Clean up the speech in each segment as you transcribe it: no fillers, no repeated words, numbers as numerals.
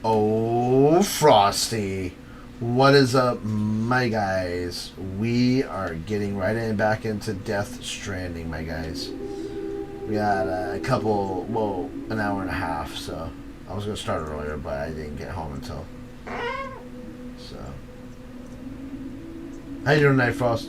Oh, Frosty. What is up, my guys? We are getting right in back into Death Stranding, my guys. We got a couple, well, an hour and a half, so I was going to start earlier, but I didn't get home until. So. How you doing tonight, Frost?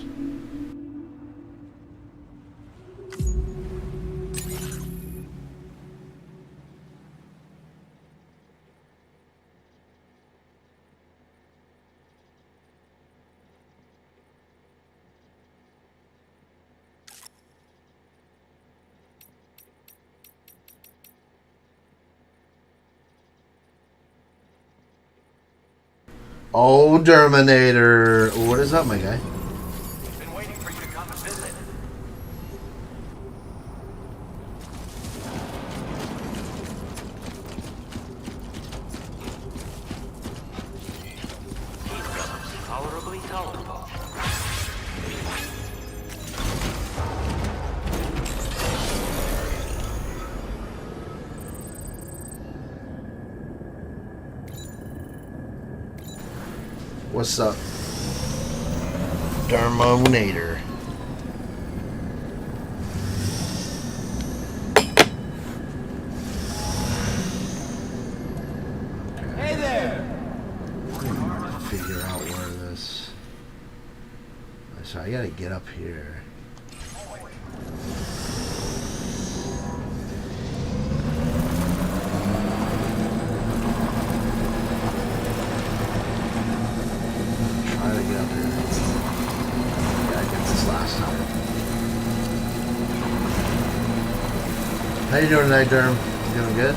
Oh, Terminator. What is up, my guy? Been waiting for you to come and visit. Tolerably tolerable. What's up? Terminator. Hey there! Figure out where this. So I gotta get up here. Try to get up here. Yeah, I did this last time. How you doing tonight, Derm? You doing good?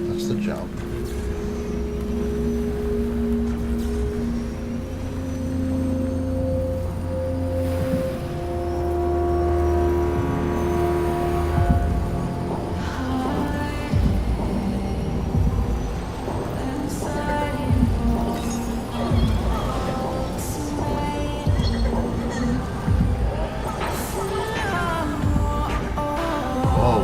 That's the jump. Whoa.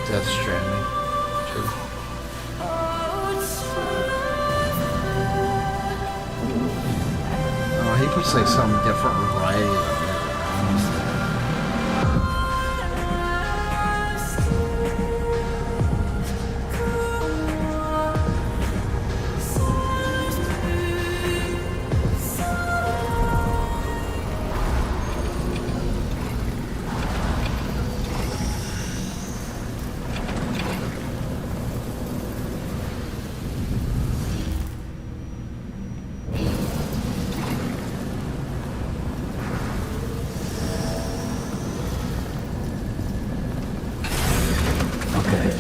Death Stranding. True. Oh, he puts like some different variety of it. Okay.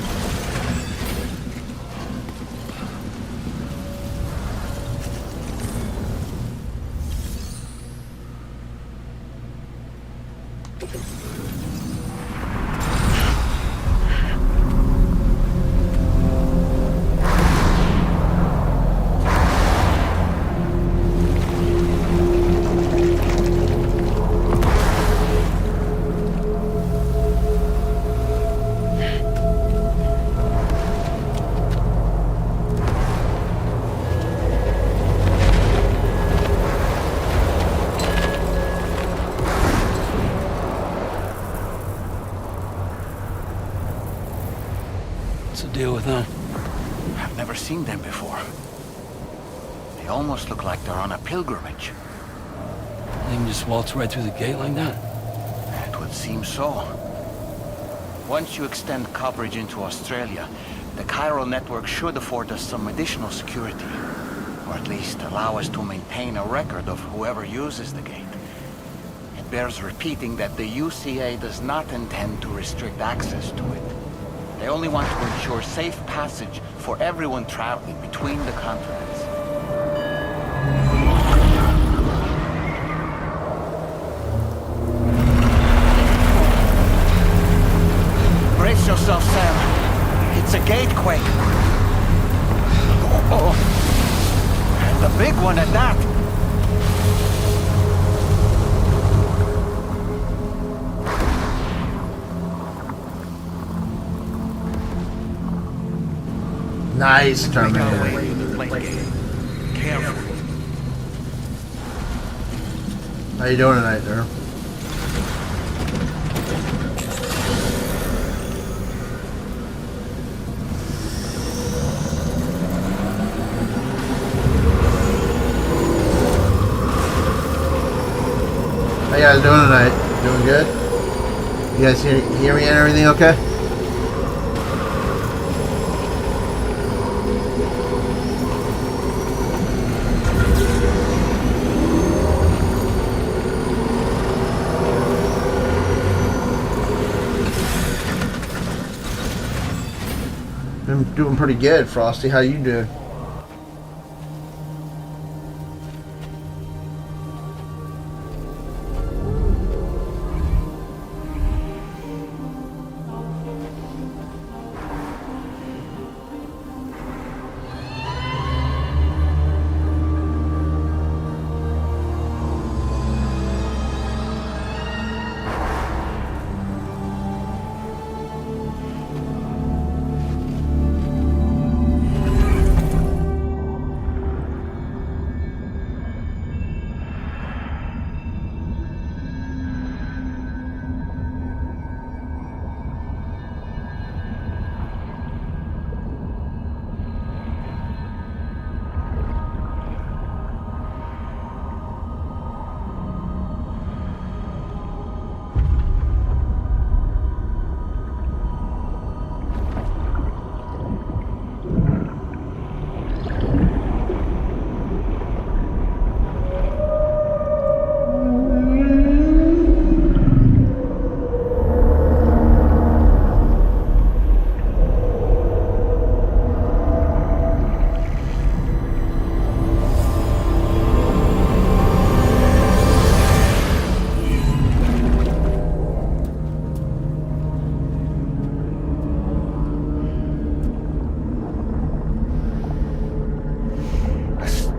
What's the deal with them? I've never seen them before. They almost look like they're on a pilgrimage. They can just waltz right through the gate like that? It would seem so. Once you extend coverage into Australia, the chiral network should afford us some additional security. Or at least allow us to maintain a record of whoever uses the gate. It It bears repeating that the UCA does not intend to restrict access to it. They only want to ensure safe passage for everyone traveling between the continents. Brace yourself, Sam. It's a gatequake. Oh. And a big one at that. Nice, Terminator. Careful. How you doing tonight, there? How you guys doing tonight? Doing good? You guys hear me and everything okay? I'm doing pretty good, Frosty. How you doing?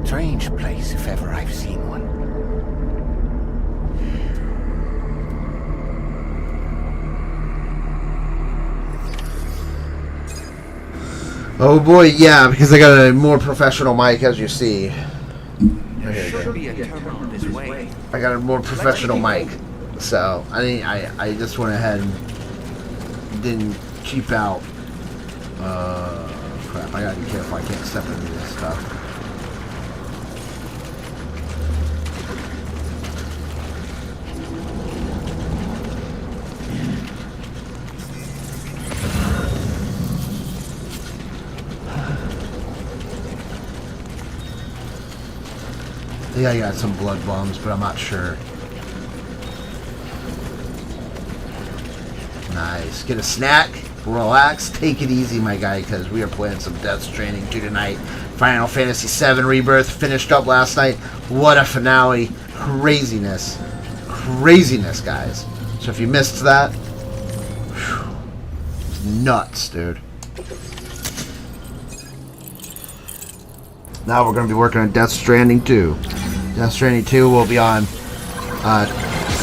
Strange place, if ever I've seen one. Oh boy, yeah, because I got a more professional mic, as you see. There should be a terminal this way. I got a more professional mic, so I just went ahead and didn't cheap out. Crap! I gotta be careful. I can't step into this stuff. I think I got some blood bombs, but I'm not sure. Nice. Get a snack, relax, take it easy, my guy, because we are playing some Death Stranding 2 tonight. Final Fantasy VII Rebirth finished up last night. What a finale. Craziness. Craziness, guys. So if you missed that, whew, it's nuts, dude. Now we're going to be working on Death Stranding 2. Death Stranding 2 will be on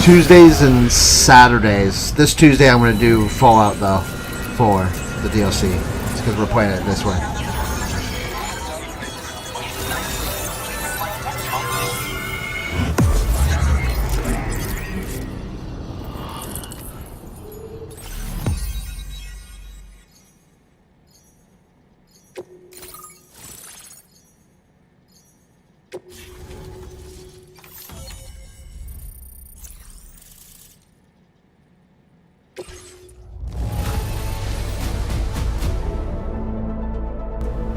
Tuesdays and Saturdays. This Tuesday I'm going to do Fallout, though, for the DLC. It's because we're playing it this way.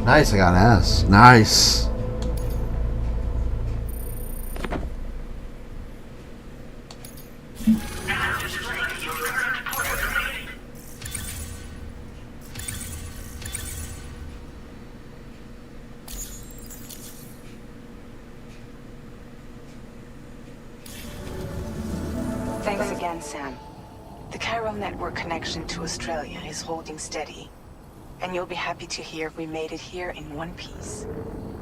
Nice, I got an S. Nice. understand, Sam. The chiral network connection to Australia is holding steady. And you'll be happy to hear we made it here in one piece.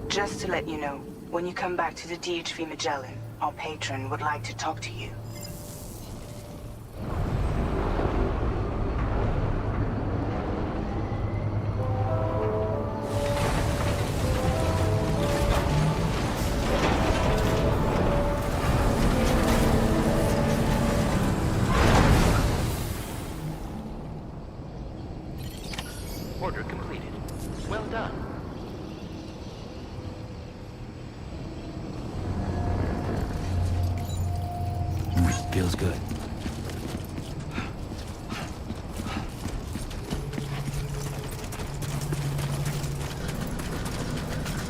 Just to let you know, when you come back to the DHV Magellan, our patron would like to talk to you. Order completed. Well done. Feels good.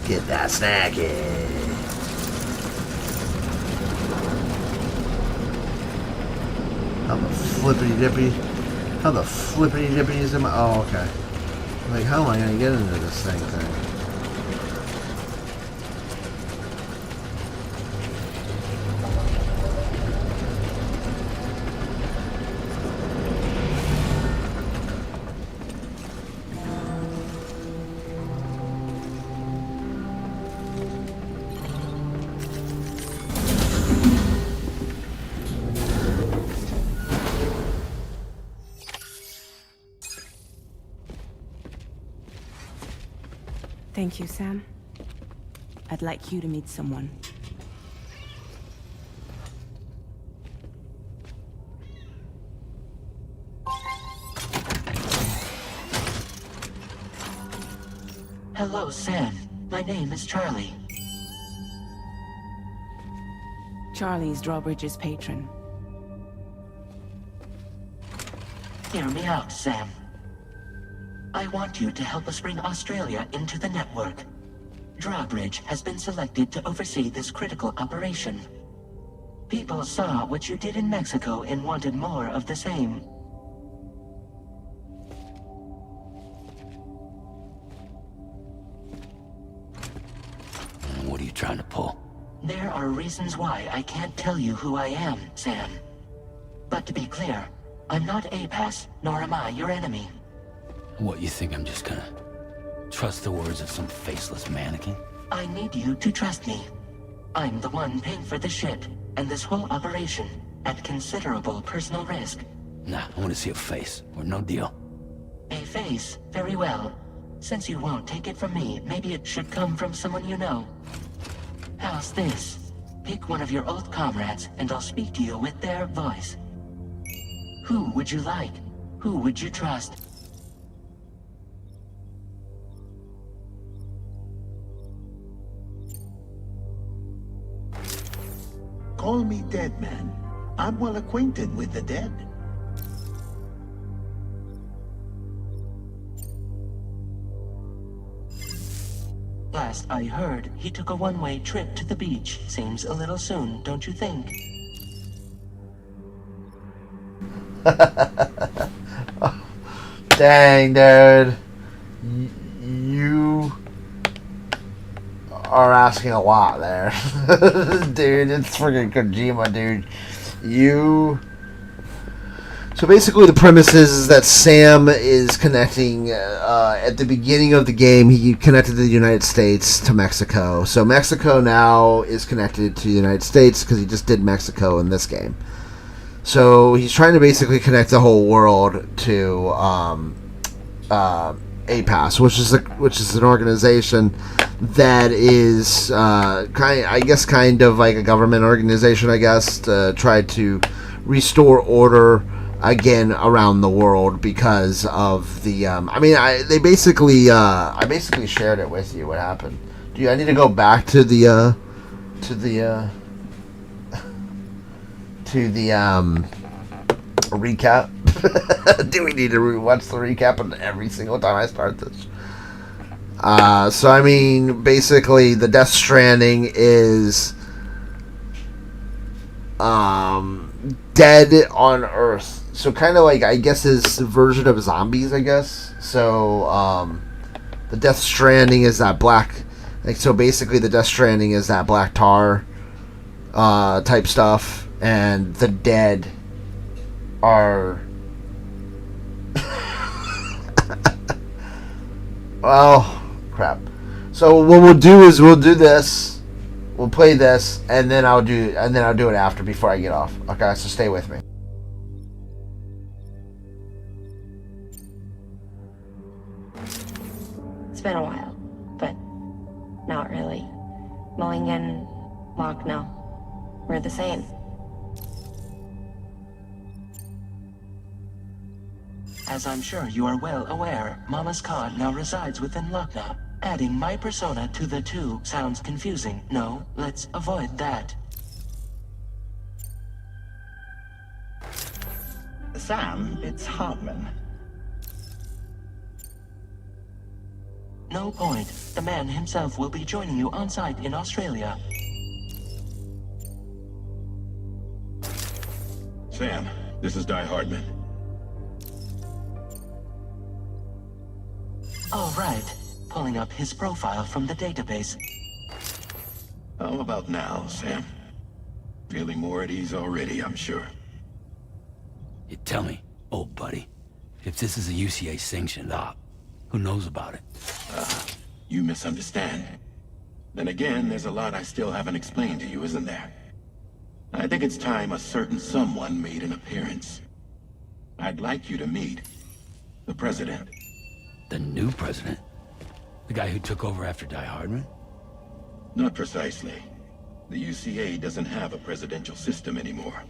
Get that snack in. How the flippity dippy? How the flippity dippy is in my... Oh, okay. Like, how am I going to get into this thing? Thank you, Sam. I'd like you to meet someone. Hello, Sam. My name is Charlie. Charlie's Drawbridge's patron. Hear me out, Sam. I want you to help us bring Australia into the network. Drawbridge has been selected to oversee this critical operation. People saw what you did in Mexico and wanted more of the same. What are you trying to pull? There are reasons why I can't tell you who I am, Sam. But to be clear, I'm not APAS, nor am I your enemy. What, you think I'm just gonna trust the words of some faceless mannequin? I need you to trust me. I'm the one paying for the ship and this whole operation at considerable personal risk. Nah, I want to see a face, or no deal. A face? Very well. Since you won't take it from me, maybe it should come from someone you know. How's this? Pick one of your old comrades, and I'll speak to you with their voice. Who would you like? Who would you trust? Call me Dead Man. I'm well acquainted with the dead. Last I heard, he took a one-way trip to the beach. Seems a little soon, don't you think? Dang, dude. You are asking a lot there. Dude, it's freaking Kojima, dude. So basically the premise is that Sam is connecting, at the beginning of the game, he connected the United States to Mexico. So Mexico now is connected to the United States because he just did Mexico in this game. So he's trying to basically connect the whole world to APAS, which is an organization that is kind of like a government organization, I guess, to try to restore order again around the world because of the I basically shared it with you what happened. I need to go back to the recap? Do we need to watch the recap every single time I start this? So basically the Death Stranding is dead on Earth. So kind of like, I guess, his version of zombies, I guess. So the Death Stranding is that black, so basically the Death Stranding is that black tar type stuff, and the dead are... well, crap. So what we'll do is we'll do this. We'll play this, and then I'll do it after, before I get off. Okay, so stay with me. It's been a while, but not really. Mulligan, Lochno, we're the same. As I'm sure you are well aware, Mama's card now resides within Lochna. Adding my persona to the two sounds confusing. No, let's avoid that. Sam, it's Hartman. No point. The man himself will be joining you on site in Australia. Sam, this is Di Hardman. All right. Pulling up his profile from the database. How about now, Sam? Feeling more at ease already, I'm sure. You tell me, old buddy, if this is a UCA sanctioned op, who knows about it? You misunderstand. Then again, there's a lot I still haven't explained to you, isn't there? I think it's time a certain someone made an appearance. I'd like you to meet the president. The new president? The guy who took over after Die Hardman? Not precisely. The UCA doesn't have a presidential system anymore.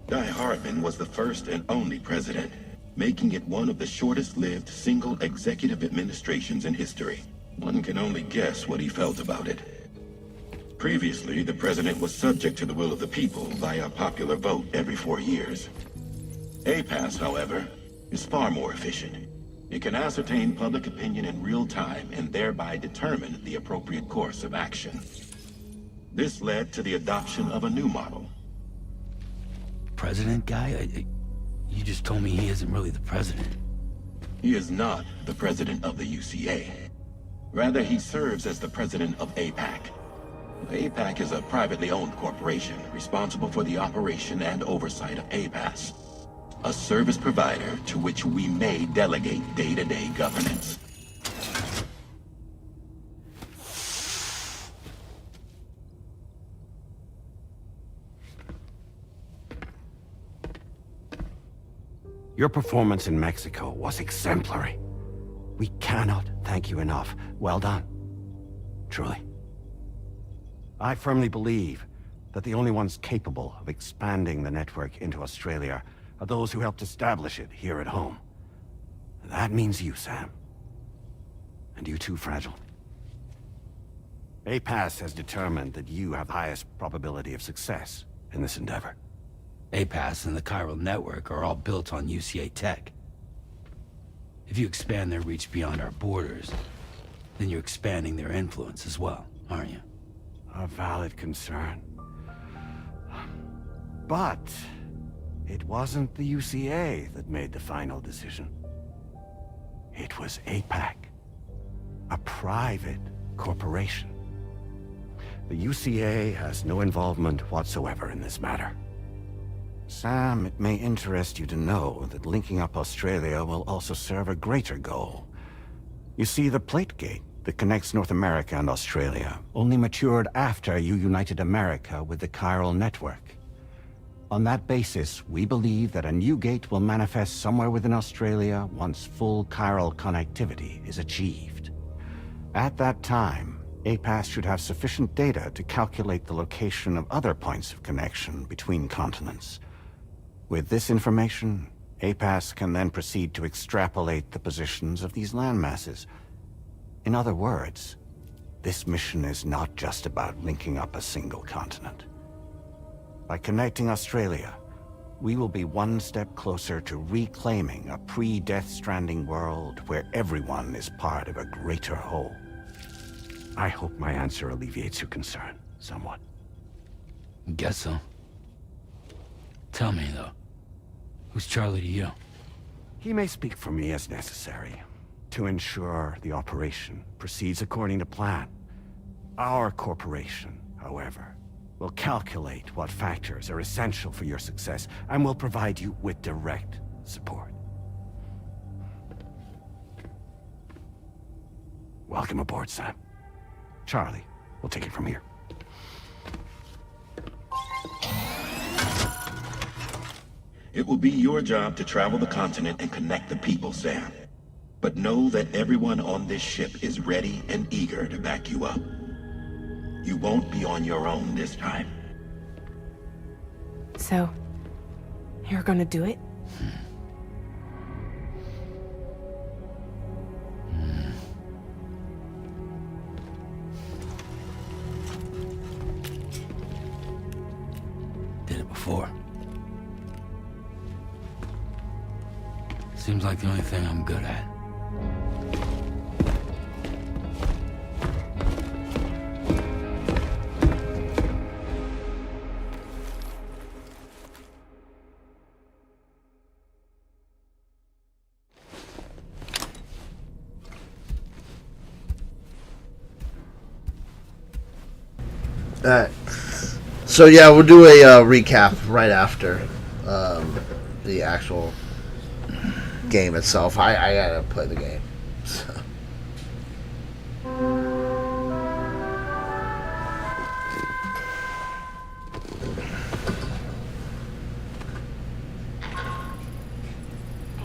Di Hardman was the first and only president, making it one of the shortest-lived single executive administrations in history. One can only guess what he felt about it. Previously, the president was subject to the will of the people via popular vote every 4 years. APAS, however, is far more efficient. It can ascertain public opinion in real time and thereby determine the appropriate course of action. This led to the adoption of a new model. President guy? You just told me he isn't really the president. He is not the president of the UCA. Rather, he serves as the president of APAC. APAC is a privately owned corporation responsible for the operation and oversight of APAS, a service provider to which we may delegate day-to-day governance. Your performance in Mexico was exemplary. We cannot thank you enough. Well done. Truly. I firmly believe that the only ones capable of expanding the network into Australia are those who helped establish it here at home. That means you, Sam. And you too, Fragile. APAS has determined that you have the highest probability of success in this endeavor. APAS and the chiral network are all built on UCA tech. If you expand their reach beyond our borders, then you're expanding their influence as well, aren't you? A valid concern. But it wasn't the UCA that made the final decision. It was APAC, a private corporation. The UCA has no involvement whatsoever in this matter. Sam, it may interest you to know that linking up Australia will also serve a greater goal. You see, the plate gate that connects North America and Australia only matured after you united America with the chiral network. On that basis, we believe that a new gate will manifest somewhere within Australia once full chiral connectivity is achieved. At that time, APAS should have sufficient data to calculate the location of other points of connection between continents. With this information, APAS can then proceed to extrapolate the positions of these landmasses. In other words, this mission is not just about linking up a single continent. By connecting Australia, we will be one step closer to reclaiming a pre-Death Stranding world where everyone is part of a greater whole. I hope my answer alleviates your concern somewhat. Guess so. Tell me, though, who's Charlie to you? He may speak for me as necessary, to ensure the operation proceeds according to plan. Our corporation, however, We'll calculate what factors are essential for your success, and we'll provide you with direct support. Welcome aboard, Sam. Charlie, we'll take it from here. It will be your job to travel the continent and connect the people, Sam. But know that everyone on this ship is ready and eager to back you up. You won't be on your own this time. So, you're gonna do it? Did it before. Seems like the only thing I'm good at. Alright. So yeah, we'll do a recap right after the actual game itself. I gotta play the game. So. Did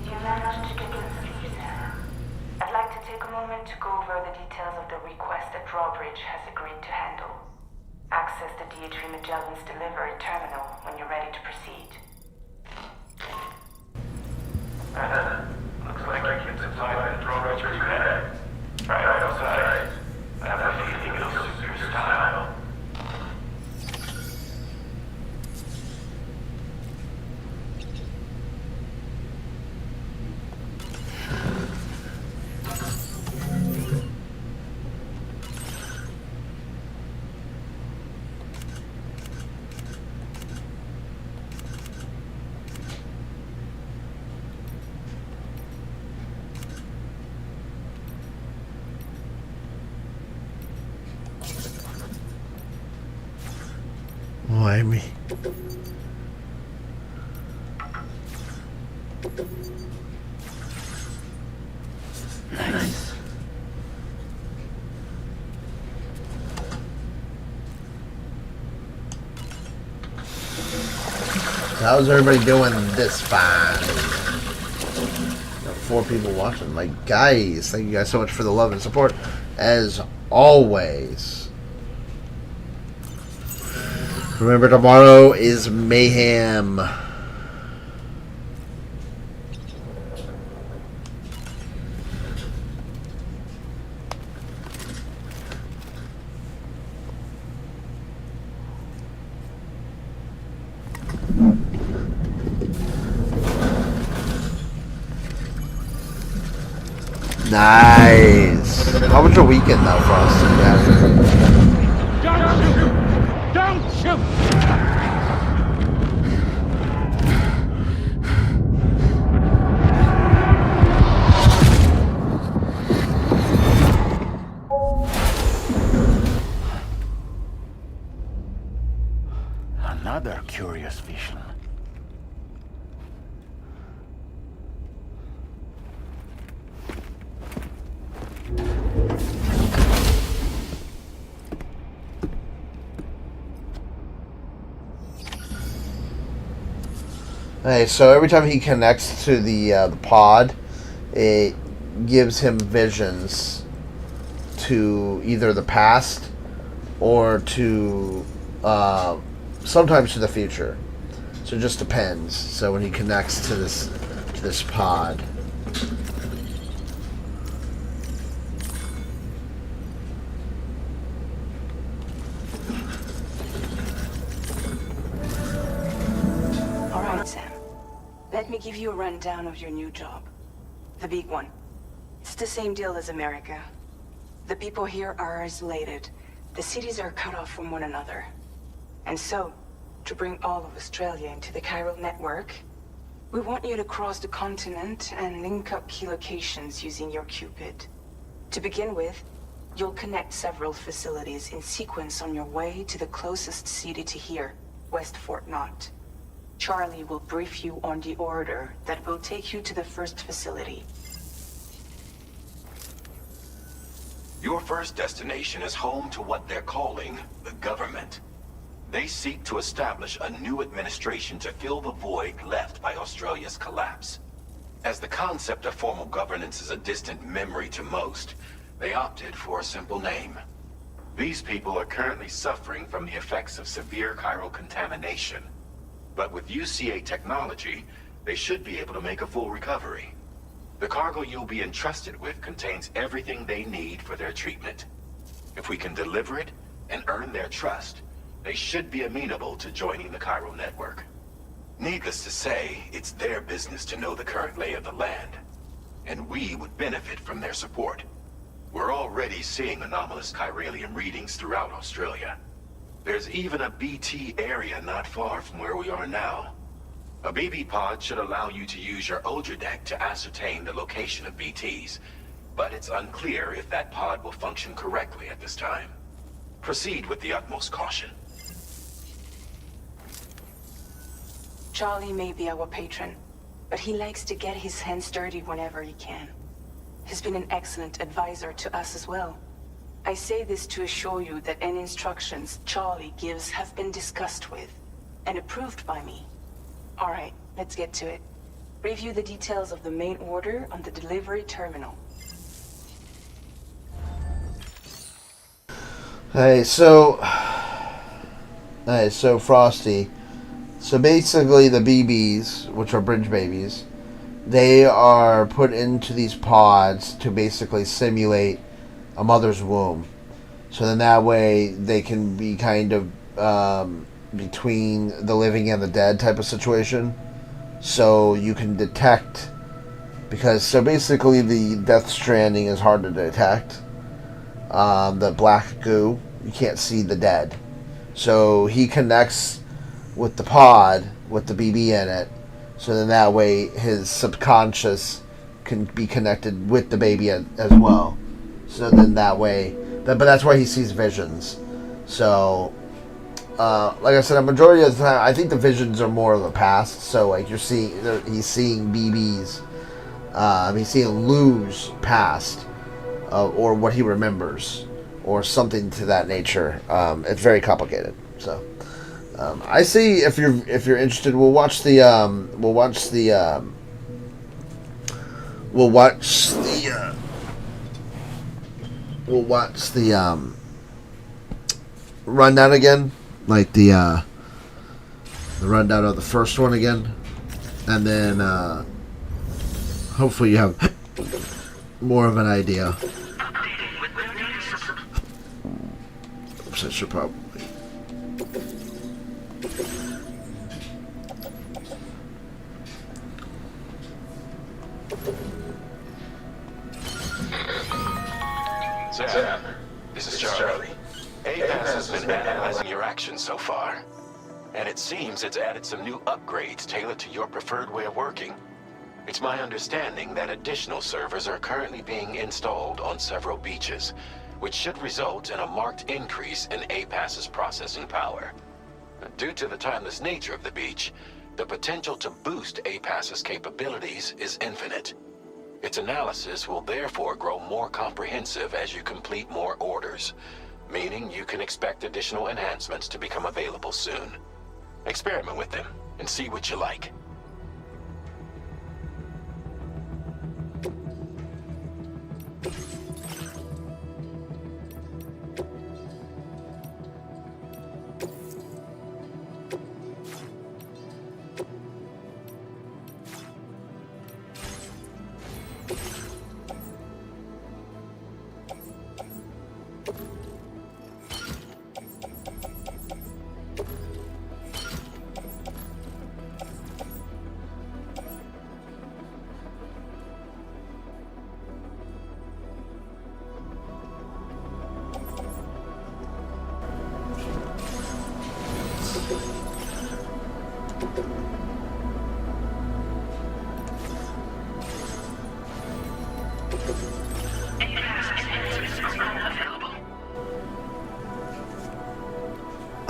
you manage to get some sleep, Sam? I'd like to take a moment to go over the details of the request that Drawbridge has agreed to handle. Access the D3 Magellan's delivery terminal when you're ready to proceed. Looks like you can supply the Drawbridge connect. Right outside. I have a feeling it'll suit your style. Why me? Nice. How's everybody doing this fine? Got 4 people watching. Like, guys, thank you guys so much for the love and support. As always. Remember, tomorrow is mayhem. Nice. How was your weekend, though, Frosty? Don't shoot! Another curious vision. Hey, so every time he connects to the pod, it gives him visions to either the past or to sometimes to the future. So it just depends. So when he connects to this pod. All right, Sam. Let me give you a rundown of your new job. The big one. It's the same deal as America. The people here are isolated. The cities are cut off from one another. And so, to bring all of Australia into the chiral network, we want you to cross the continent and link up key locations using your Cupid. To begin with, You'll connect several facilities in sequence on your way to the closest city to here, West Fortnite. Charlie will brief you on the order that will take you to the first facility. Your first destination is home to what they're calling the government. They seek to establish a new administration to fill the void left by Australia's collapse. As the concept of formal governance is a distant memory to most, they opted for a simple name. These people are currently suffering from the effects of severe chiral contamination. But with UCA technology, they should be able to make a full recovery. The cargo you'll be entrusted with contains everything they need for their treatment. If we can deliver it and earn their trust, they should be amenable to joining the chiral network. Needless to say, it's their business to know the current lay of the land, and we would benefit from their support. We're already seeing anomalous chiralium readings throughout Australia. There's even a BT area not far from where we are now. A BB pod should allow you to use your Ultra deck to ascertain the location of BTs, but it's unclear if that pod will function correctly at this time. Proceed with the utmost caution. Charlie may be our patron, but he likes to get his hands dirty whenever he can. He's been an excellent advisor to us as well. I say this to assure you that any instructions Charlie gives have been discussed with and approved by me. All right, let's get to it. Review the details of the main order on the delivery terminal. So Frosty. So basically the BBs, which are bridge babies, they are put into these pods to basically simulate a mother's womb. So then that way they can be kind of between the living and the dead type of situation. So you can detect, because so basically the Death Stranding is hard to detect. The black goo, you can't see the dead. So he connects with the pod with the BB in it, so then that way his subconscious can be connected with the baby as well. So then that way, but that's why he sees visions. So like I said, a majority of the time I think the visions are more of the past. So like he's seeing BBs, he's seeing Lou's past, or what he remembers, or something to that nature. It's very complicated. So I see if you're interested, we'll watch the rundown again, like the rundown of the first one again, and then hopefully you have more of an idea. Oops, I should probably. Sam, this is Charlie. APAS has been analyzing your actions so far, and it seems it's added some new upgrades tailored to your preferred way of working. It's my understanding that additional servers are currently being installed on several beaches, which should result in a marked increase in APAS's processing power. Due to the timeless nature of the beach, the potential to boost APAS's capabilities is infinite. Its analysis will therefore grow more comprehensive as you complete more orders, meaning you can expect additional enhancements to become available soon. Experiment with them and see what you like.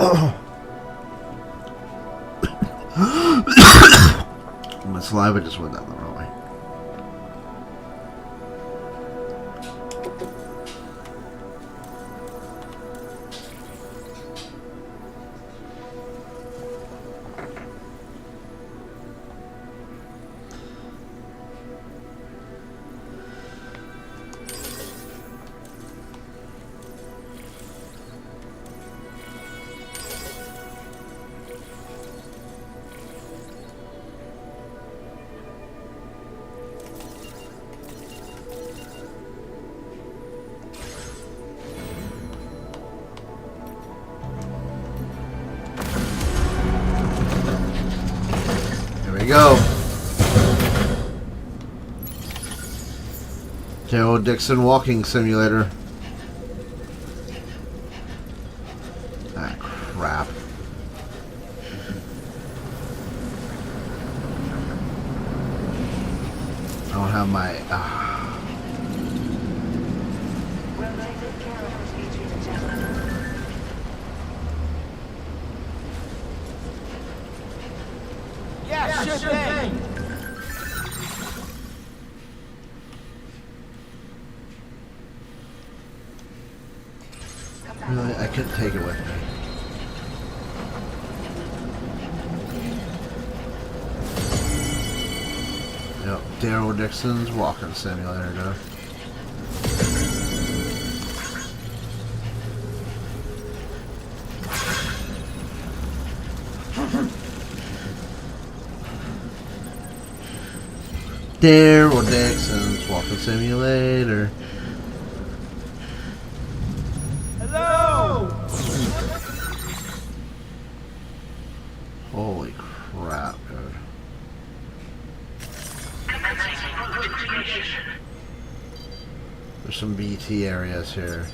My saliva just went down the wrong way. Go. Joe Dixon walking simulator. Ah, crap. I don't have my... Sure thing. Really, I couldn't take it with me. Yep, Daryl Dixon's walking simulator, though. Daryl Dixon's walking simulator. Hello! Holy crap, dude. There's some BT areas here.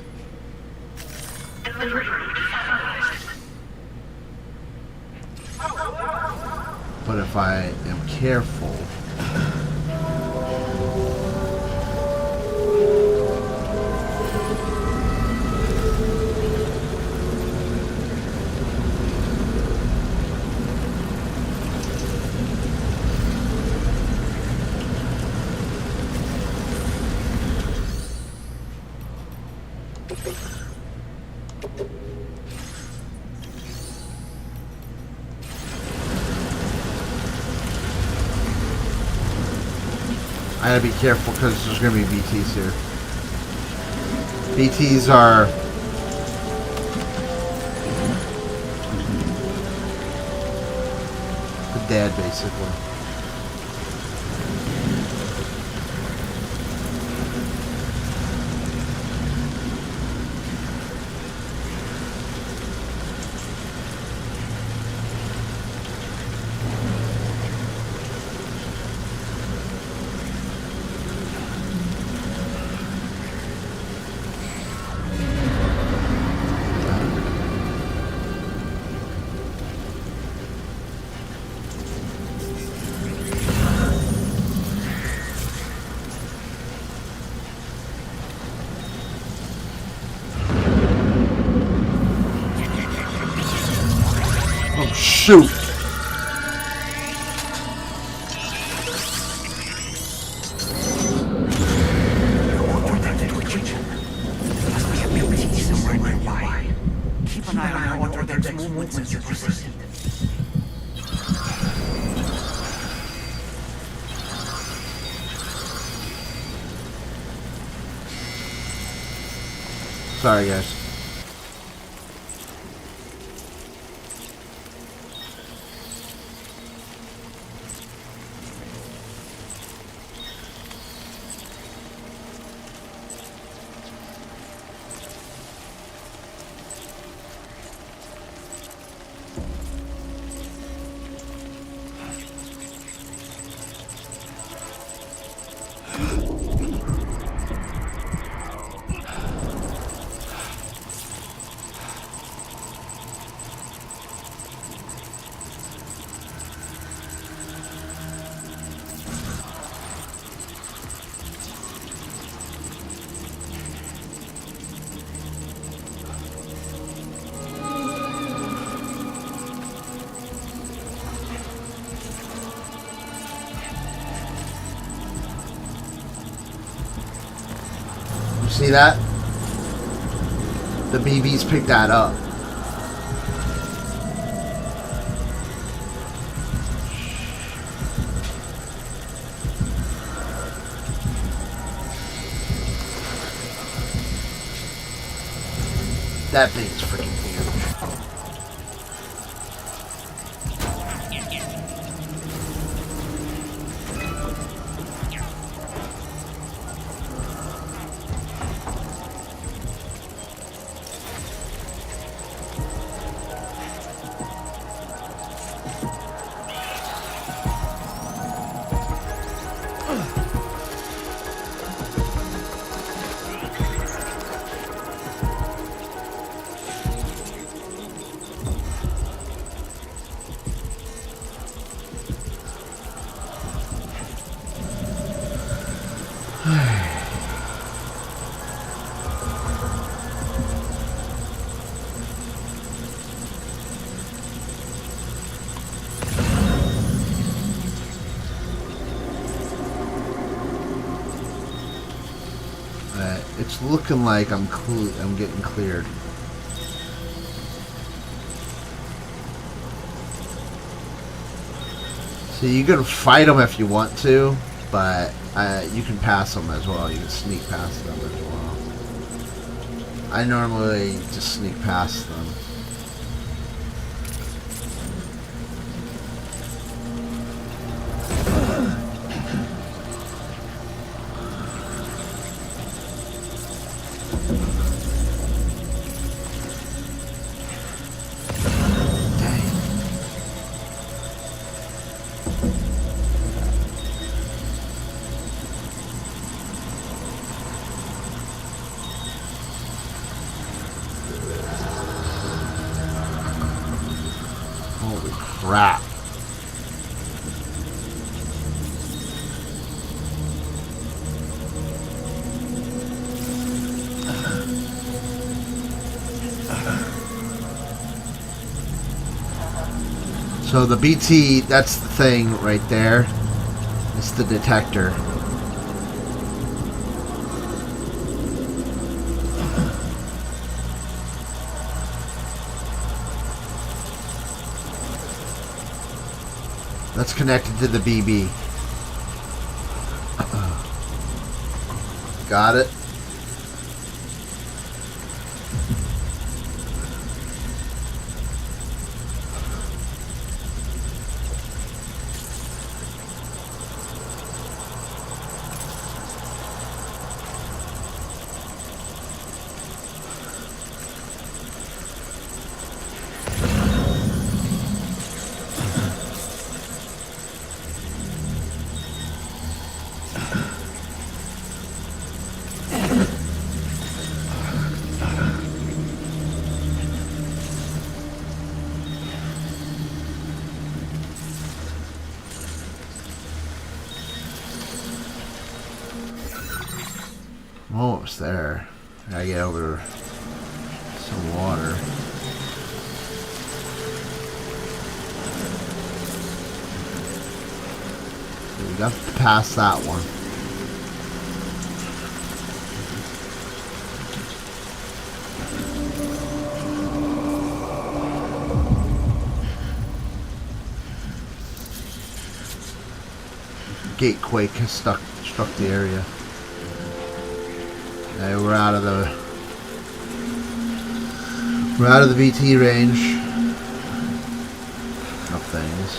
But if I am careful... I gotta be careful because there's gonna be BTs here. BTs are the dead, basically. Shoot! Keep an eye on our next movements as you proceed. Sorry, guys. See that? The BBs picked that up. That thing's freaking huge. It's looking like I'm getting cleared. So you can fight them if you want to, but you can pass them as well. You can sneak past them as well. I normally just sneak past them. Crap. So the BT, that's the thing right there. It's the detector. That's connected to the BB. Got it. Almost there. I get over some water. So we got to pass that one. Gatequake has struck the area. Okay, we're out of the VT range of things.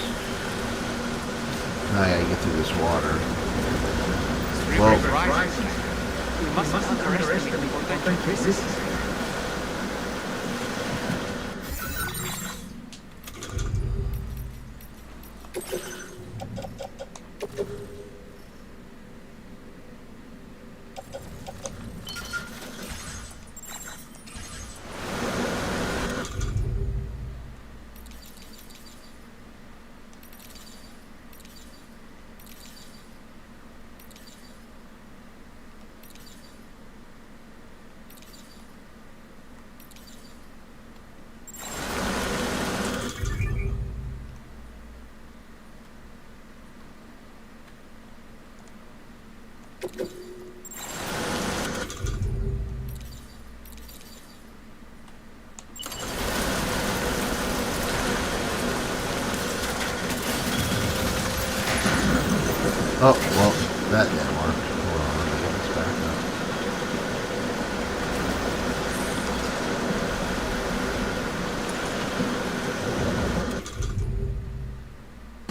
Now I gotta get through this water. Whoa. We mustn't underestimate the potential risks. Oh, well, that didn't work. Hold on, let me get this back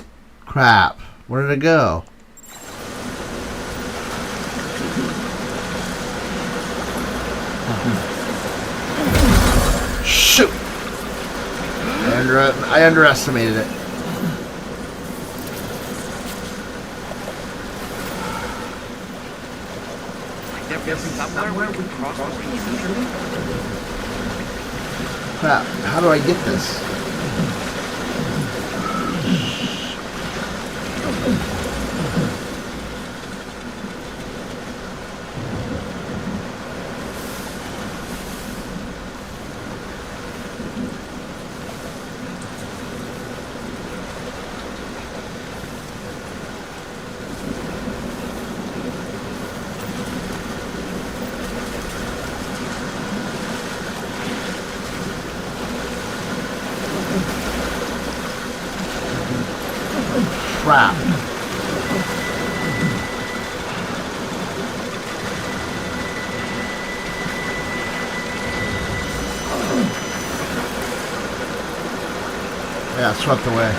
up. Crap. Where did it go? Shoot! I underestimated it. Crap, how do I get this? Crap. Yeah, swept away.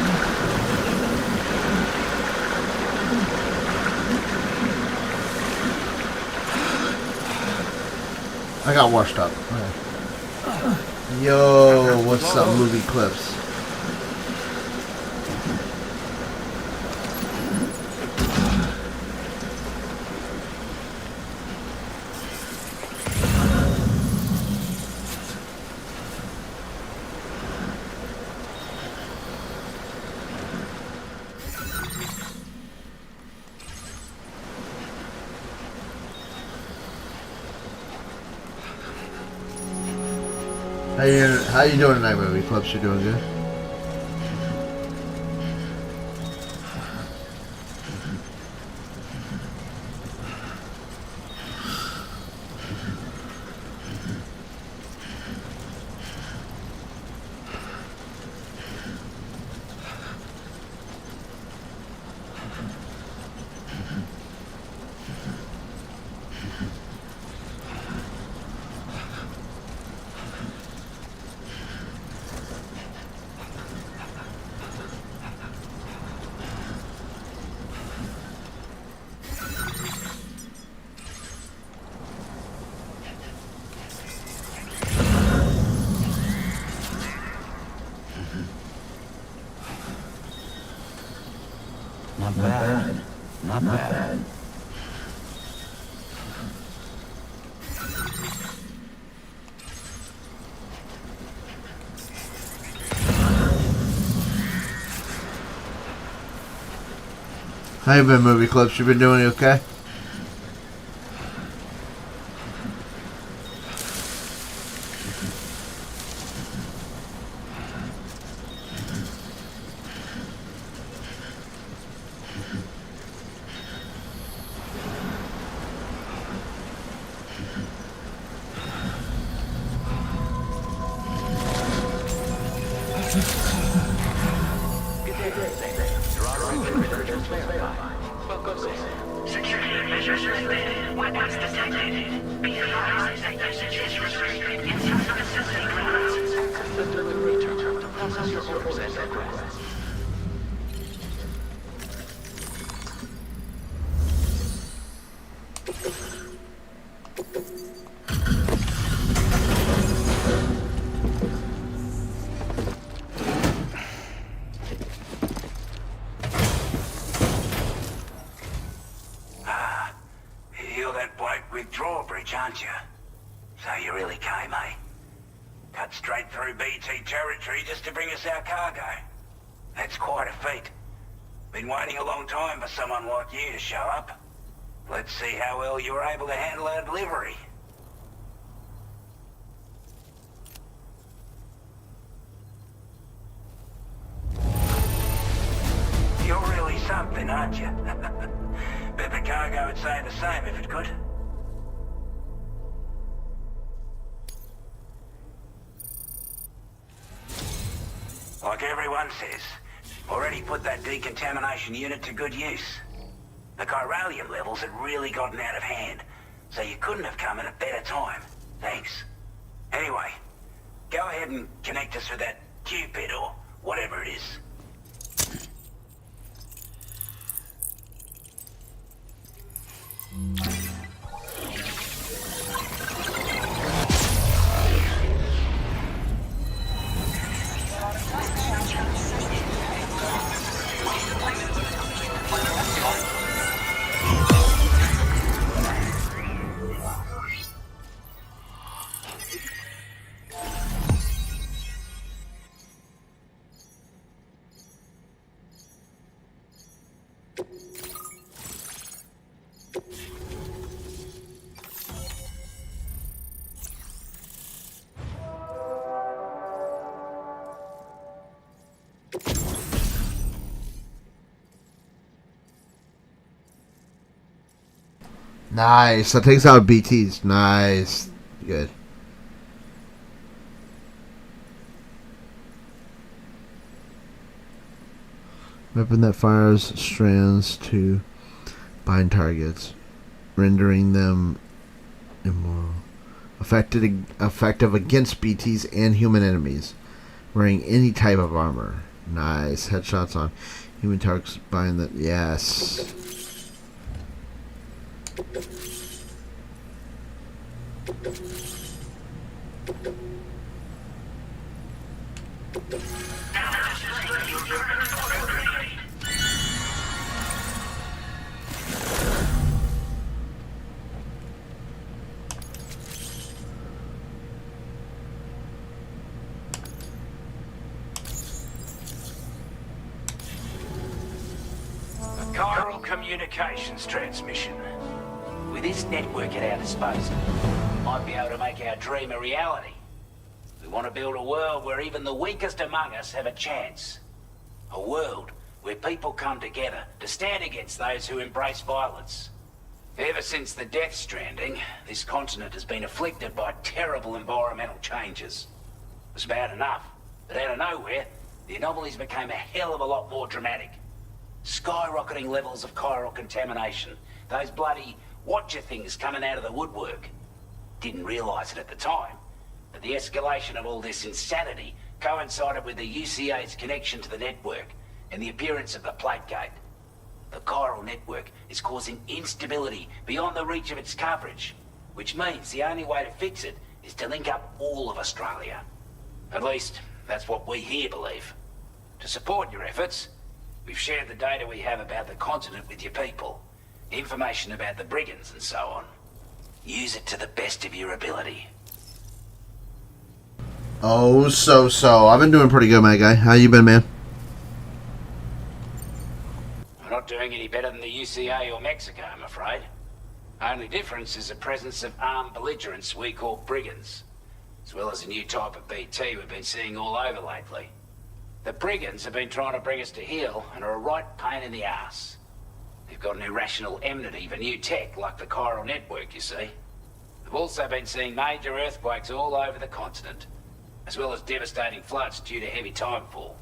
I got washed up. Okay. Yo, what's up, movie clips? How you doing tonight, movie clips? You doing good? Not bad. Not bad. How you been, movie clips? You been doing okay? Security measures lifted. Weapons detected. Be advised that usage is restricted inside the facility grounds. Access the delivery terminal to process your orders and requests. Aren't you? So you really came, eh? Cut straight through BT territory just to bring us our cargo. That's quite a feat. Been waiting a long time for someone like you to show up. Let's see how well you were able to handle our delivery. You're really something, aren't you? Bet the cargo would say the same if it could. Like everyone says, already put that decontamination unit to good use. The chiralium levels had really gotten out of hand, so you couldn't have come at a better time. Thanks. Anyway, go ahead and connect us with that Cupid or whatever it is. Nice. That takes out BTs. Nice. Good. Weapon that fires strands to bind targets, rendering them immoral. Effective against BTs and human enemies, wearing any type of armor. Nice. Headshots on human targets bind that. Yes. Chiral communications transmission. With this network at our disposal, we might be able to make our dream a reality. We want to build a world where even the weakest among us have a chance. A world where people come together to stand against those who embrace violence. Ever since the Death Stranding, this continent has been afflicted by terrible environmental changes. It was bad enough, but out of nowhere, the anomalies became a hell of a lot more dramatic. Skyrocketing levels of chiral contamination. Those bloody watcher things coming out of the woodwork. Didn't realize it at the time, but the escalation of all this insanity coincided with the UCA's connection to the network and the appearance of the Plate Gate. The chiral network is causing instability beyond the reach of its coverage, which means the only way to fix it is to link up all of Australia. At least, that's what we here believe. To support your efforts, we've shared the data we have about the continent with your people. Information about the brigands and so on. Use it to the best of your ability. Oh, so. I've been doing pretty good, my guy. How you been, man? We're not doing any better than the UCA or Mexico, I'm afraid. Only difference is the presence of armed belligerents we call brigands, as well as a new type of BT we've been seeing all over lately. The brigands have been trying to bring us to heel and are a right pain in the ass. They've got an irrational enmity for new tech like the chiral network, you see. We've also been seeing major earthquakes all over the continent, as well as devastating floods due to heavy timefall.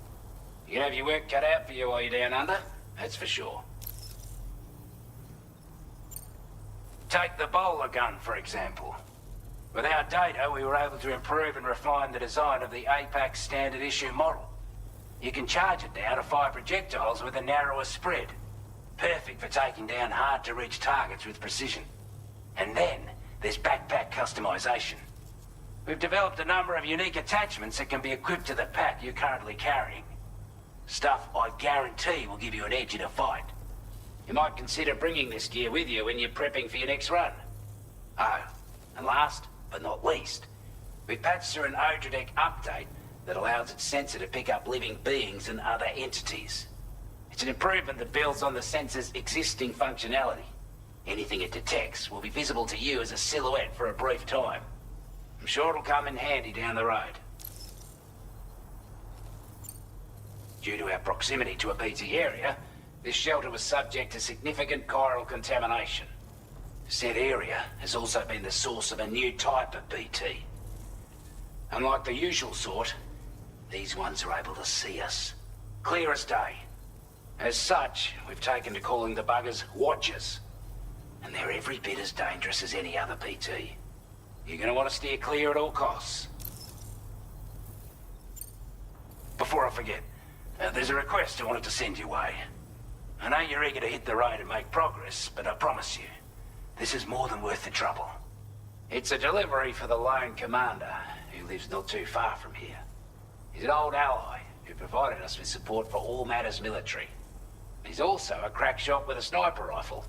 You can have your work cut out for you while you're down under, that's for sure. Take the bowler gun, for example. With our data, we were able to improve and refine the design of the APAC standard issue model. You can charge it now to fire projectiles with a narrower spread. Perfect for taking down hard-to-reach targets with precision. And then, there's backpack customization. We've developed a number of unique attachments that can be equipped to the pack you're currently carrying. Stuff I guarantee will give you an edge in a fight. You might consider bringing this gear with you when you're prepping for your next run. Oh, and last but not least, we patched through an Odradek update that allows its sensor to pick up living beings and other entities. It's an improvement that builds on the sensor's existing functionality. Anything it detects will be visible to you as a silhouette for a brief time. I'm sure it'll come in handy down the road. Due to our proximity to a BT area, this shelter was subject to significant chiral contamination. Said area has also been the source of a new type of BT. Unlike the usual sort, these ones are able to see us. Clear as day. As such, we've taken to calling the buggers Watchers. And they're every bit as dangerous as any other PT. You're gonna want to steer clear at all costs. Before I forget, there's a request I wanted to send your way. I know you're eager to hit the road and make progress, but I promise you, this is more than worth the trouble. It's a delivery for the lone commander, who lives not too far from here. He's an old ally who provided us with support for all matters military. He's also a crack shot with a sniper rifle.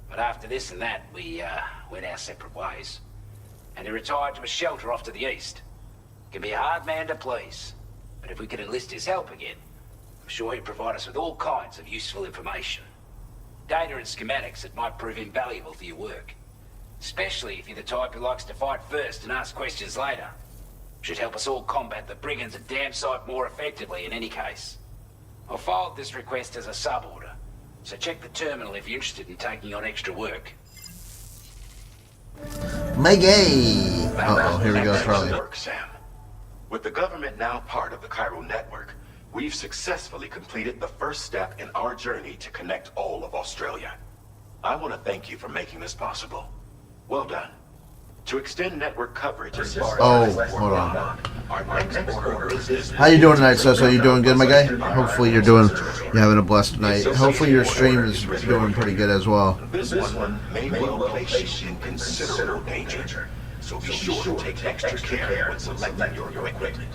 But after this and that, we went our separate ways. And he retired to a shelter off to the east. Can be a hard man to please, but if we could enlist his help again, I'm sure he'd provide us with all kinds of useful information. Data and schematics that might prove invaluable for your work. Especially if you're the type who likes to fight first and ask questions later. Should help us all combat the brigands a damn sight more effectively in any case. I've filed this request as a sub-order, so check the terminal if you're interested in taking on extra work. My gay! Uh-oh, here we go, Charlie. Work, Sam. With the government now part of the Chiral network, we've successfully completed the first step in our journey to connect all of Australia. I want to thank you for making this possible. Well done. To extend network coverage as far as hold on. Our next order of business. How you doing tonight, Cecil? You doing good, my guy? Hopefully you're having a blessed night. Hopefully your stream is doing pretty good as well. This one may well place you in considerable danger, so be sure to take extra care when selecting your equipment.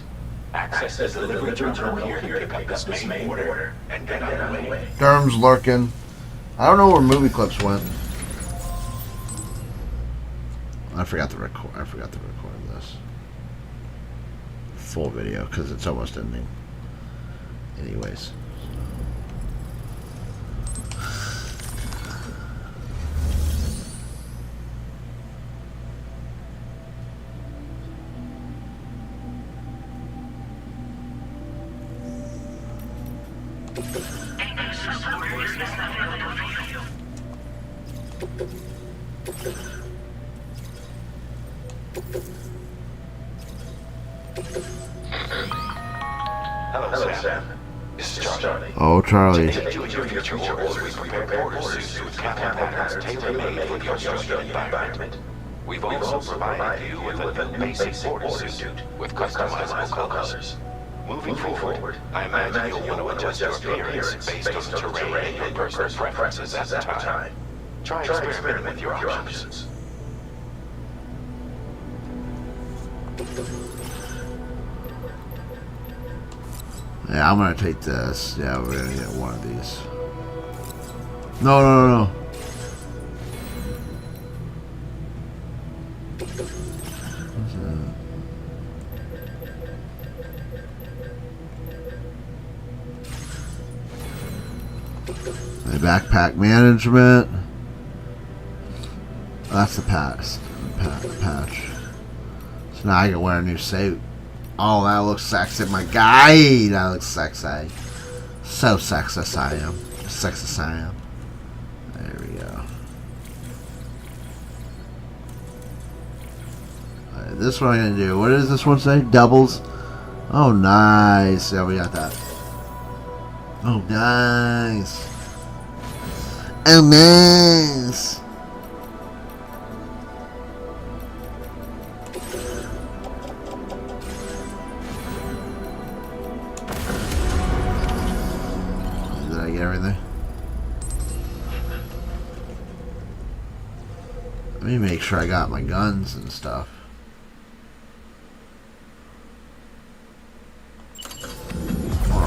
Access the delivery terminal here to pick up this main order and get underway. Derm's lurking. I don't know where movie clips went. I forgot to record this full video because it's almost ending. Anyways. Hello, Sam. This is Charlie. Oh, Charlie. Today, you and your future orders, we prepare border suits with camera patterns tailor-made for the Australian environment. We've also provided you with a basic border suit with customizable colors. Moving forward, I imagine you'll want to adjust your appearance based on the terrain and your personal preferences at the time. Try experiment with your options. Yeah, I'm gonna take this. Yeah, we're gonna get one of these. No. My backpack management. That's the patch. So now I can wear a new suit. Oh, that looks sexy, my guy. That looks sexy. So sexist I am. Sexist I am. There we go. Alright, this one I'm gonna do. What does this one say? Doubles. Oh, nice. Yeah, we got that. Oh, nice. Oh, nice. Did I get everything? Let me make sure I got my guns and stuff. Hold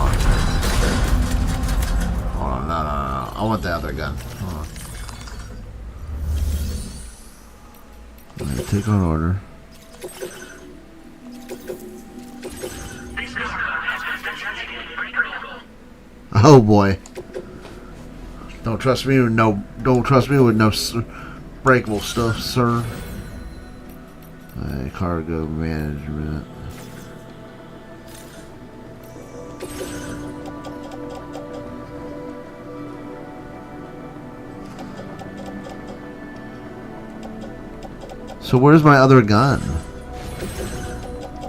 on, no. I want the other gun. Hold on. Let me take on order. Oh boy! Don't trust me with no. Don't trust me with no breakable stuff, sir. Cargo management. So where's my other gun?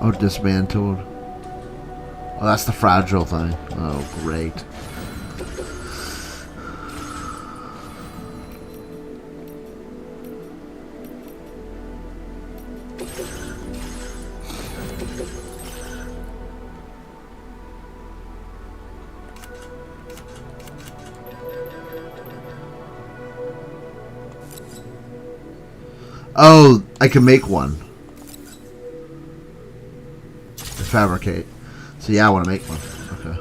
Oh, dismantled. Oh, that's the fragile thing. Oh, great. Oh, I can make one. Fabricate. So yeah, I want to make one. Okay.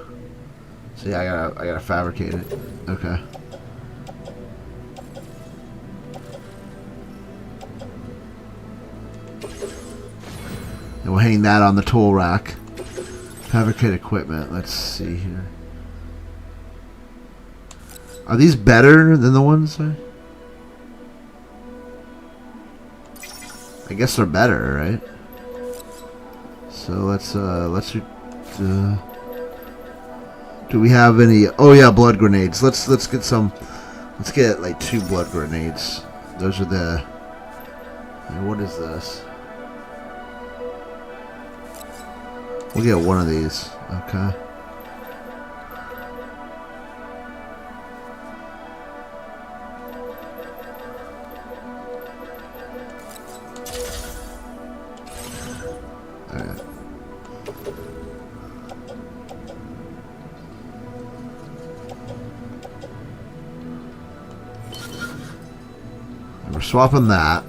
So yeah, I gotta fabricate it. Okay. And we'll hang that on the tool rack. Fabricate equipment. Let's see here. Are these better than the ones? I guess they're better, right? So let's do we have any? Oh yeah, blood grenades. Let's get some. Let's get like 2 blood grenades. Those are the. What is this? We'll get one of these. Okay. Alright. And we're swapping that.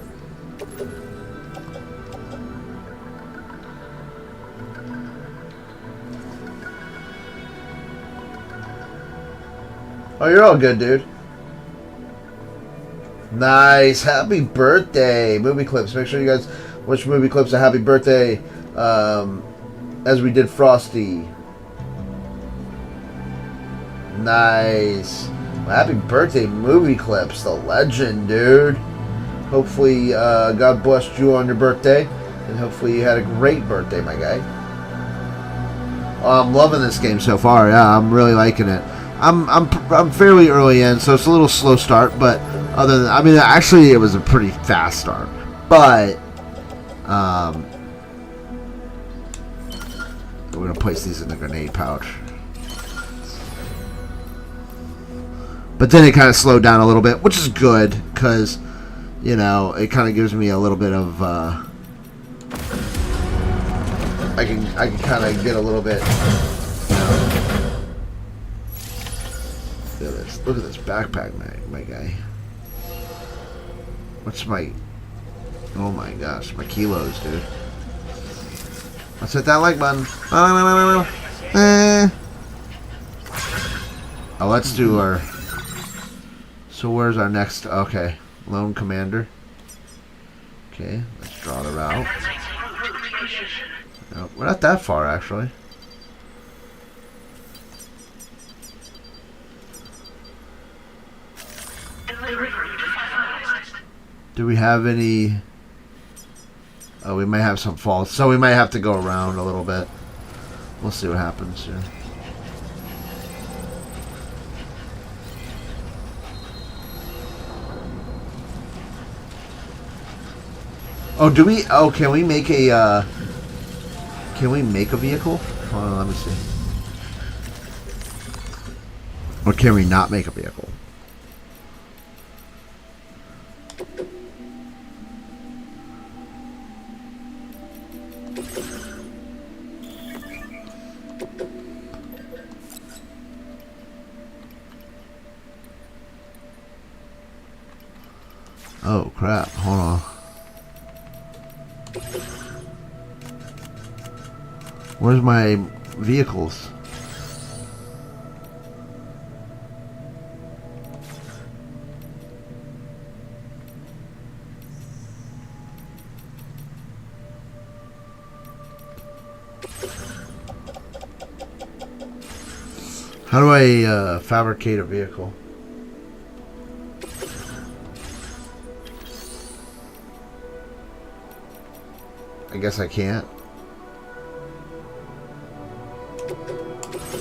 Oh, you're all good, dude. Nice. Happy birthday. Movie clips. Make sure you guys watch movie clips of happy birthday as we did Frosty. Nice. Well, happy birthday movie clips. The legend, dude. Hopefully God blessed you on your birthday. And hopefully you had a great birthday, my guy. I'm loving this game so far. Yeah, I'm really liking it. I'm fairly early in, so it's a little slow start, but other than, I mean, actually it was a pretty fast start, but we're gonna place these in the grenade pouch. But then it kind of slowed down a little bit, which is good, because, you know, it kind of gives me a little bit of I can kind of get a little bit, you know. Look at this backpack, my guy. What's my... Oh my gosh, my kilos, dude. Let's hit that like button. Oh, let's do our... So where's our next... Okay, Lone Commander. Okay, let's draw the route. No, we're not that far, actually. Do we have any... Oh, we might have some faults. So we might have to go around a little bit. We'll see what happens here. Oh, do we... Oh, can we make a... Can we make a vehicle? Hold on, let me see. Or can we not make a vehicle? Oh crap, hold on. Where's my vehicles? How do I fabricate a vehicle? I guess I can't.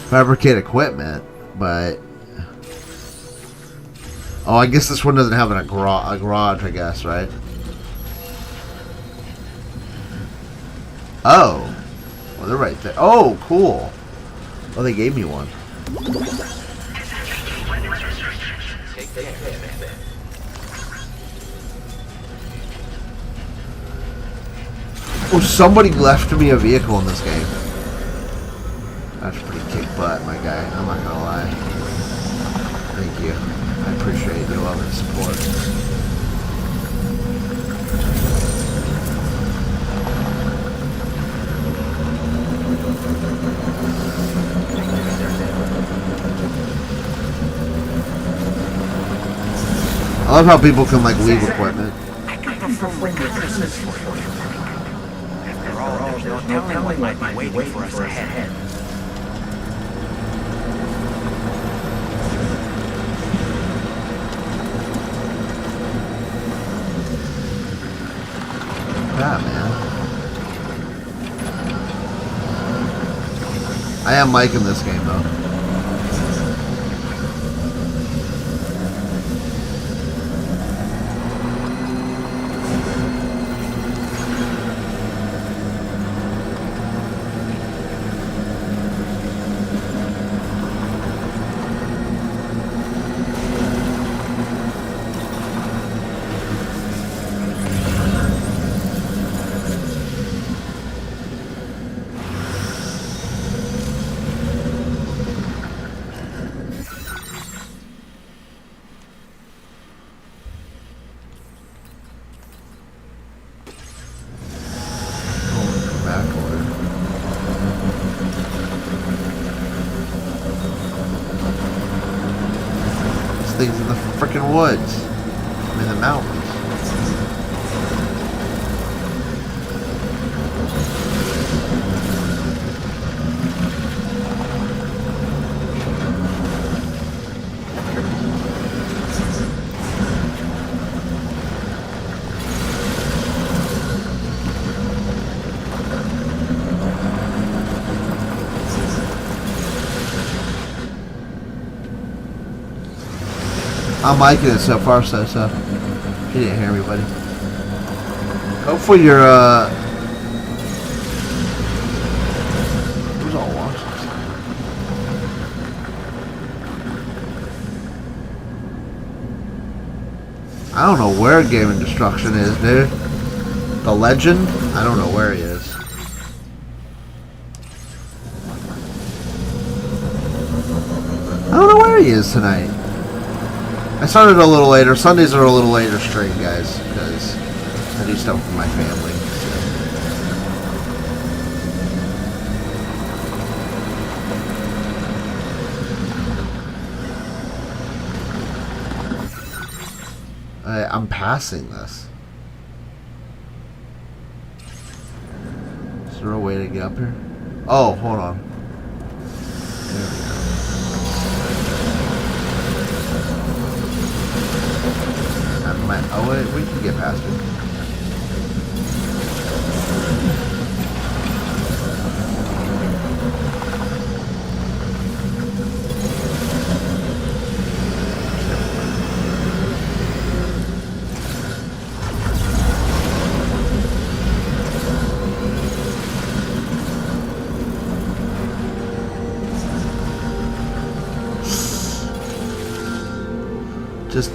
Fabricate equipment, but... Oh, I guess this one doesn't have a garage, I guess, right? Oh. Well, they're right there. Oh, cool. Oh, they gave me one. Oh, somebody left me a vehicle in this game. That's pretty kick butt, my guy. I'm not gonna lie. Thank you. I appreciate your love and support. I love how people can like leave equipment. After all, there's no telling what might be waiting for us ahead. Yeah, man. I am liking this game though. Things in the freaking woods. I'm in the mountains. I'm liking it so far, so you didn't hear me, buddy. Hopefully you're who's all watching this? I don't know where Gaming Destruction is, dude. The legend? I don't know where he is. I don't know where he is tonight. I started a little later. Sundays are a little later stream, guys, because I do stuff with my family. So. I'm passing this. Is there a way to get up here? Oh, hold on. There we go. Oh wait, we can get past it. Just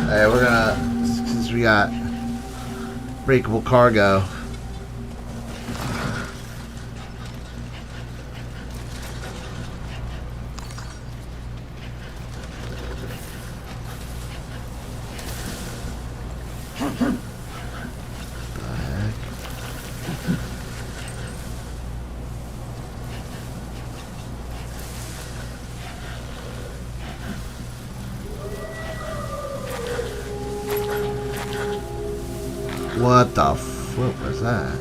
hey, we're gonna, since we got breakable cargo. What the flip was that?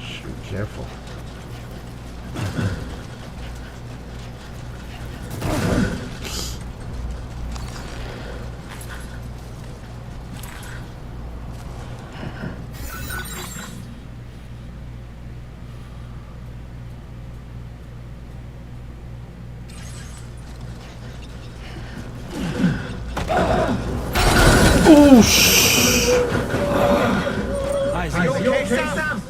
Shoot, careful. Oh, shh. Are you okay, Sam?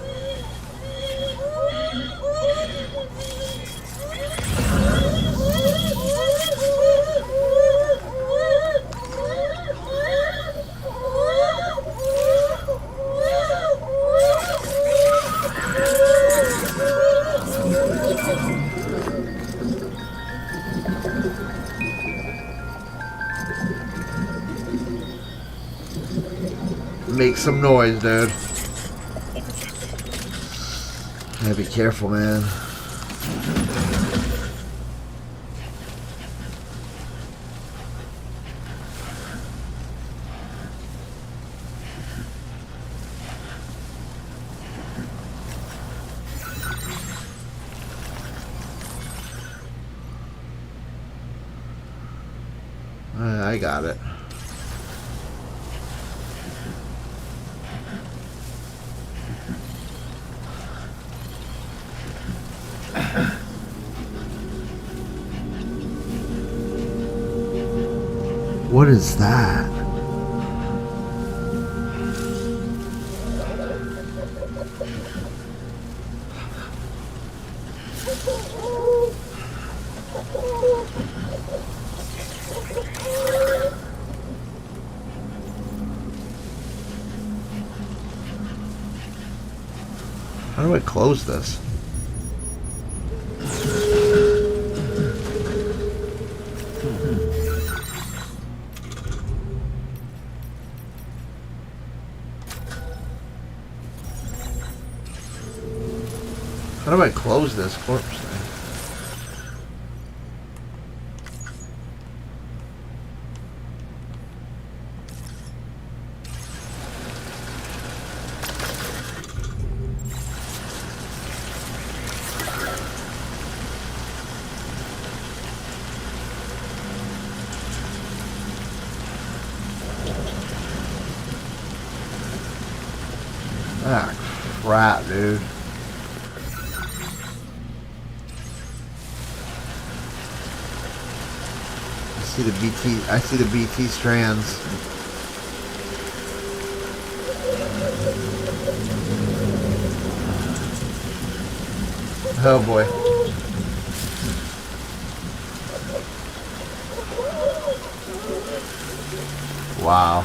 make some noise, dude. Gotta be careful, man. I got it. What is that? How do I close this? How do I close this corpse thing? Ah, crap, dude. I see the BT strands. Oh boy. Wow.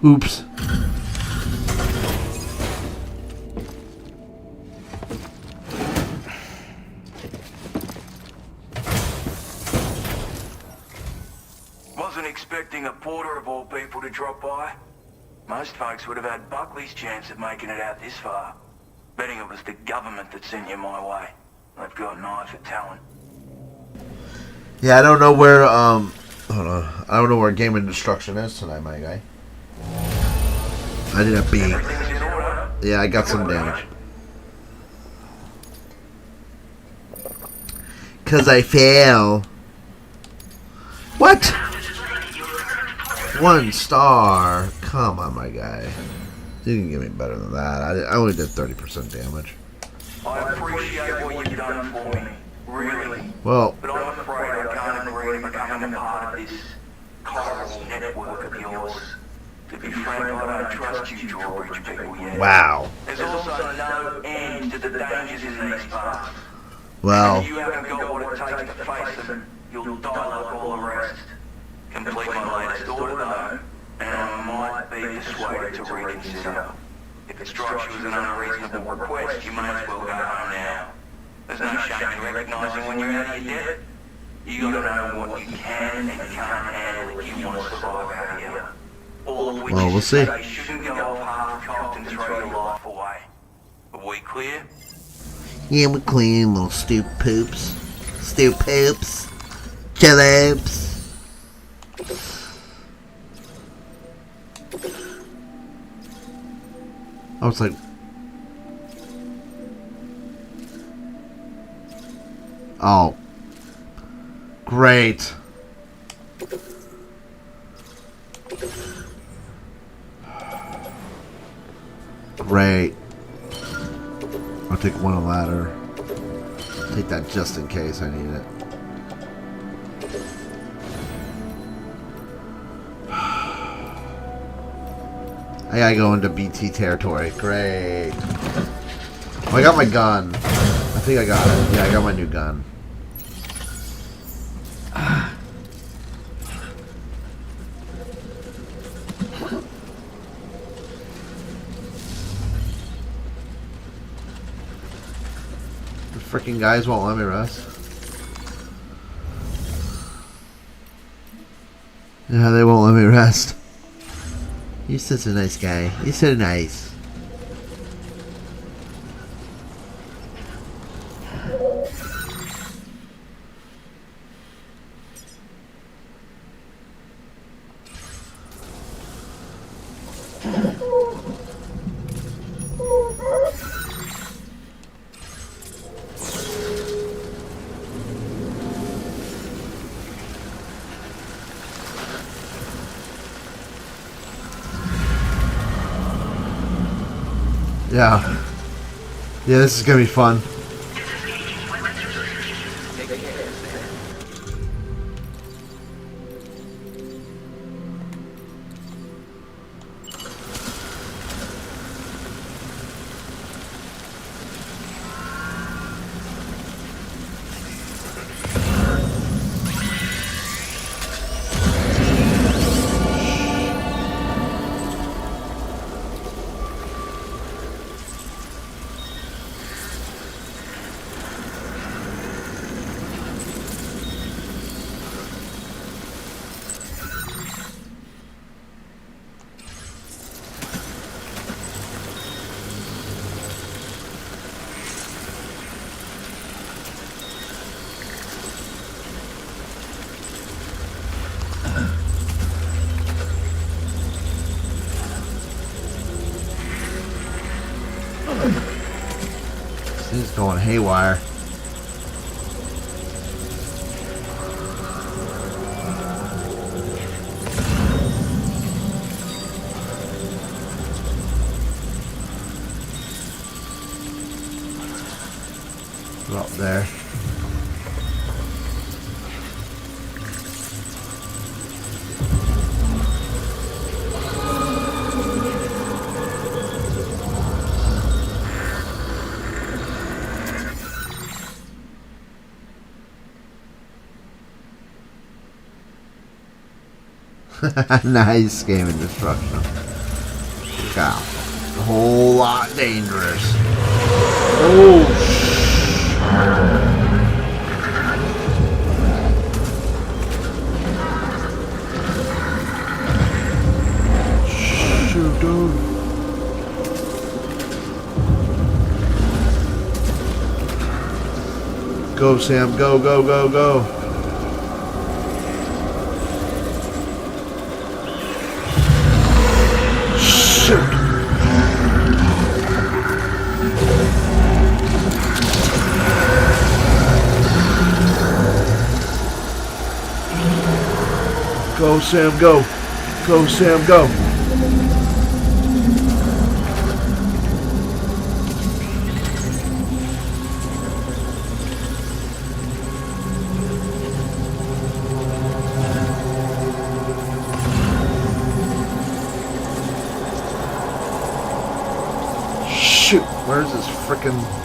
Oops. Wasn't expecting a porter of all people to drop by. Most folks would have had Buckley's chance of making it out this far. Betting it was the government that sent you my way. They've got an eye for talent. Yeah, I don't know where, hold on. I don't know where Game and Destruction is tonight, my guy. I did a beat. Yeah, I got some damage. Cause I fail. What? 1 star. Come on, my guy. You can give me better than that. I only did 30% damage. I appreciate what you've done for me. Really. Well. But I'm afraid I can't agree to becoming a part of this coral network of yours. To be frank, I don't trust you drawbridge people yet. Wow. There's also no end to the dangers in these parts. Well. If you haven't got what it takes to face them, you'll die like all the rest. Complete my latest order though, and I might be persuaded to reconsider. If it strikes you as an unreasonable request, you may as well go home now. There's no shame in recognising when you're out of your depth. You gotta know what you can and can't handle if you want to survive out of here. All of which Well, we'll see. They shouldn't go off half-cocked and throw your life away. Are we clear? Yeah, we're clean, little stoop poops. Stoop poops. Chillips. I was like... Oh. Great. Great. I'll take one ladder. Take that just in case I need it. I gotta go into BT territory. Great. Oh, I got my gun. I think I got it. Yeah, I got my new gun. The freaking guys won't let me rest. Yeah, they won't let me rest. You're such a nice guy. You're so nice. Yeah. Yeah, this is gonna be fun. This is going haywire. Up there. Nice game of destruction. Look out. A whole lot dangerous. Oh, shoot, dude. Go, Sam. Go, go, go, go. Go, Sam, go. Go, Sam, go. Shoot, where's this frickin'...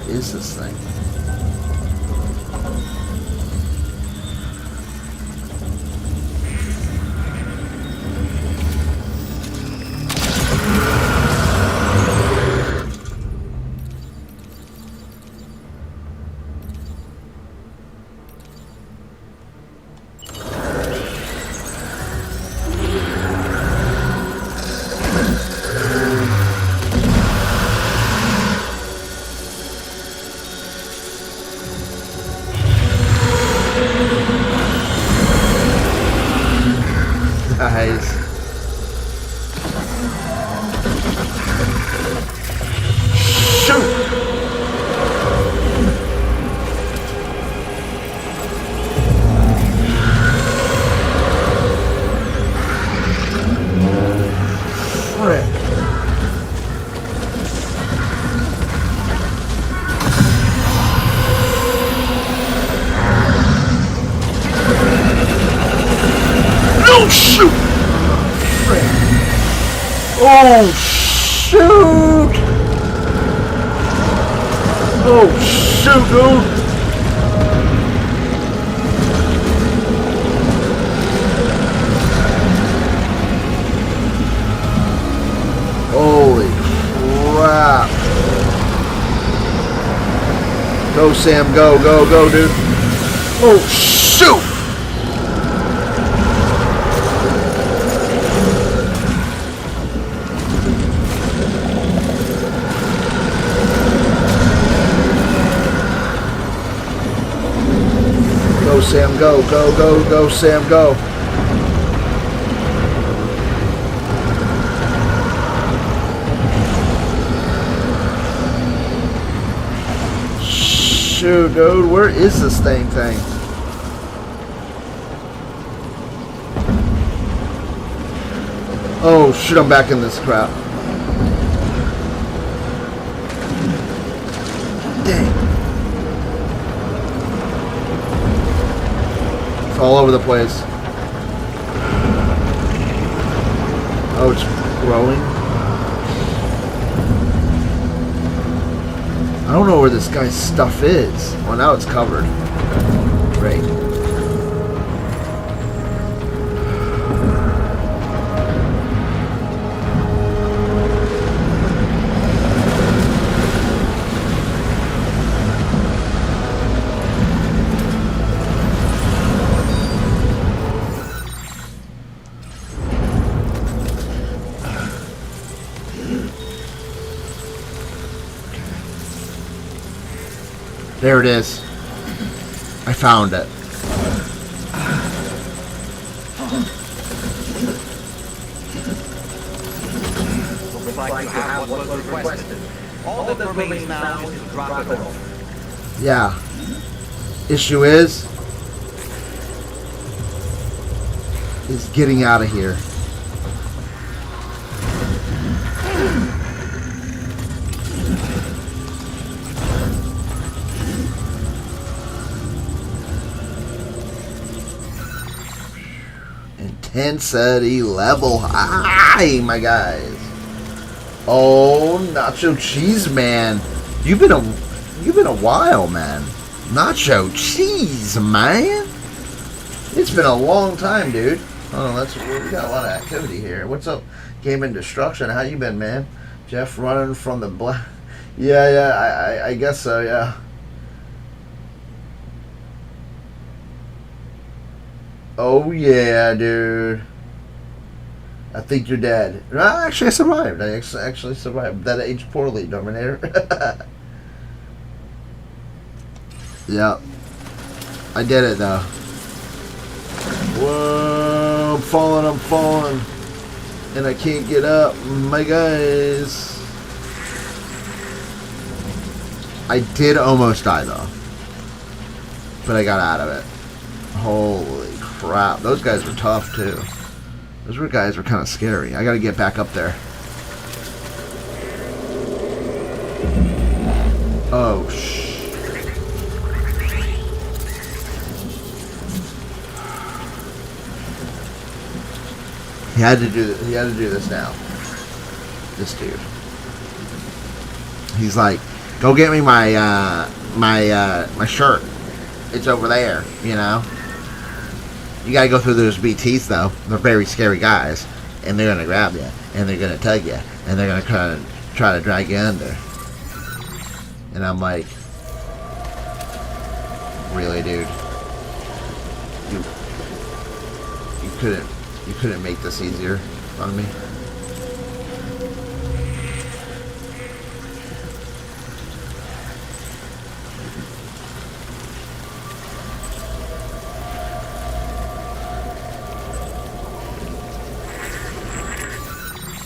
is this thing? Nice. Shoot! Frick. No, shoot! Oh, shoot! Oh, shoot, dude! Holy crap! Go, Sam, go, go, go, dude! Oh, shoot! Go, Sam, go, go, go, go, Sam, go. Shoot, dude, where is this thing? Oh, shit, I'm back in this crap. Dang. All over the place. Oh, it's growing. I don't know where this guy's stuff is. Well, now it's covered. Great. There it is. I found it. Looks like you have what was requested. All that remains now is to drop it off. Yeah. Issue is getting out of here. Intensity level high, my guys. Oh, Nacho Cheese Man, you've been a while, man. Nacho Cheese Man, it's been a long time, dude. Oh, we got a lot of activity here. What's up, Game and Destruction? How you been, man? Jeff running from the black. Yeah, I guess so. Yeah. Oh yeah, dude. I think you're dead. No, actually, I survived. I actually survived. That aged poorly, Dominator. Yep. I did it, though. Whoa, I'm falling. And I can't get up. My guys. I did almost die, though. But I got out of it. Holy crap. Those guys were tough, too. Those guys were kind of scary. I gotta get back up there. Oh, He had to do this now. This dude. He's like, Go get me my my shirt. It's over there, you know. You gotta go through those BTs though. They're very scary guys, and they're gonna grab you, and they're gonna tug you, and they're gonna try to drag you under. And I'm like, really, dude? You couldn't make this easier on me.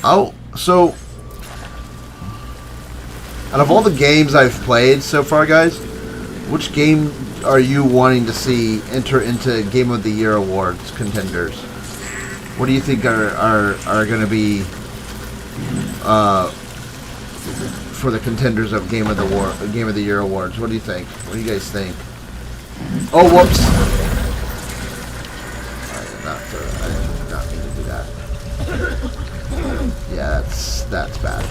Oh, so out of all the games I've played so far, guys, which game are you wanting to see enter into Game of the Year awards contenders? What do you think are going to be for the contenders of Game of the Year awards? What do you think? What do you guys think? Oh, whoops! I did not mean to do that. Yeah, that's bad.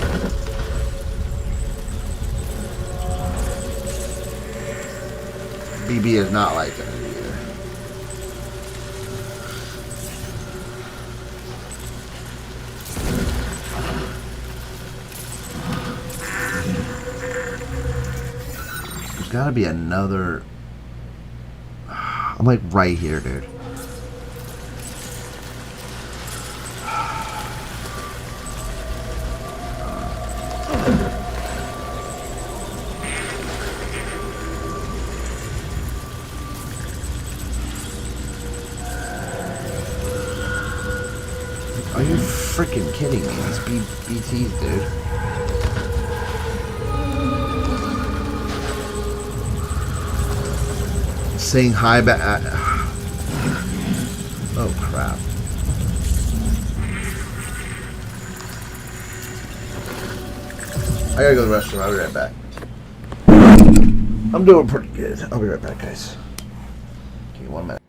BB is not liking it either. There's gotta be another... I'm like right here, dude. Are you freaking kidding me? These BTs, dude. Saying hi back. Oh crap. I gotta go to the restroom. I'll be right back. I'm doing pretty good. I'll be right back, guys. Give me 1 minute.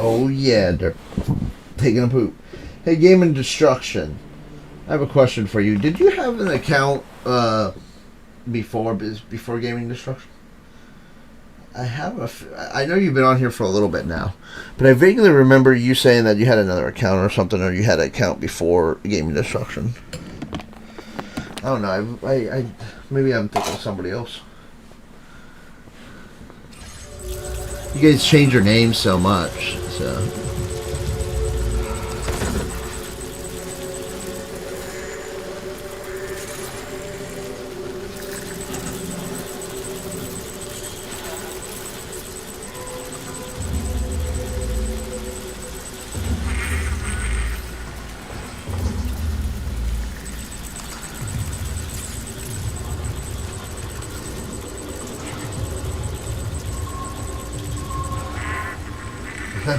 Oh yeah, they're taking a poop. Hey, Game and Destruction. I have a question for you. Did you have an account before Gaming Destruction? I know you've been on here for a little bit now, but I vaguely remember you saying that you had another account or something, or you had an account before Gaming Destruction. I don't know. I maybe I'm thinking of somebody else. You guys change your names so much, so.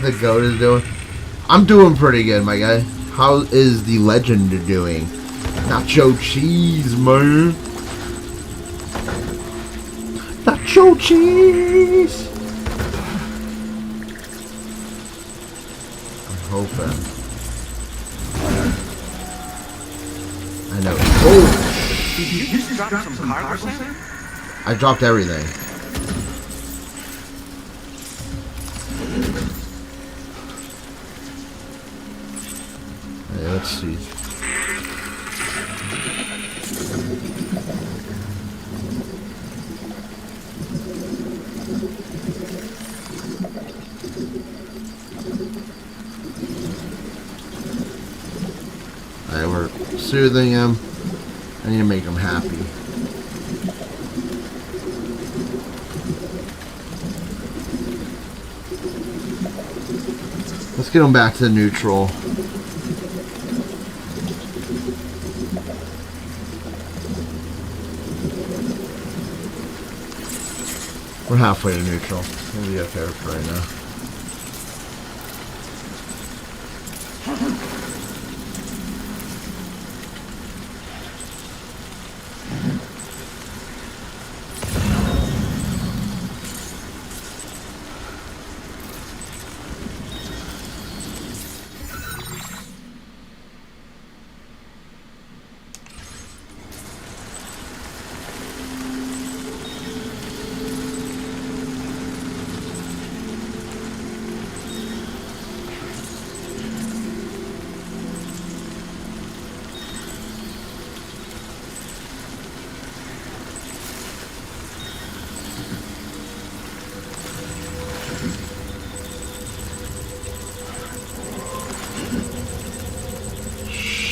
The goat is doing. I'm doing pretty good, my guy. How is the legend doing? Nacho cheese, man. Nacho cheese. I'm hoping. I know. Oh! Did you just drop some cargo, Sam? I dropped everything. Let's see. Alright, we're soothing him. I need to make him happy. Let's get him back to neutral. We're halfway to neutral. We'll be okay for right now.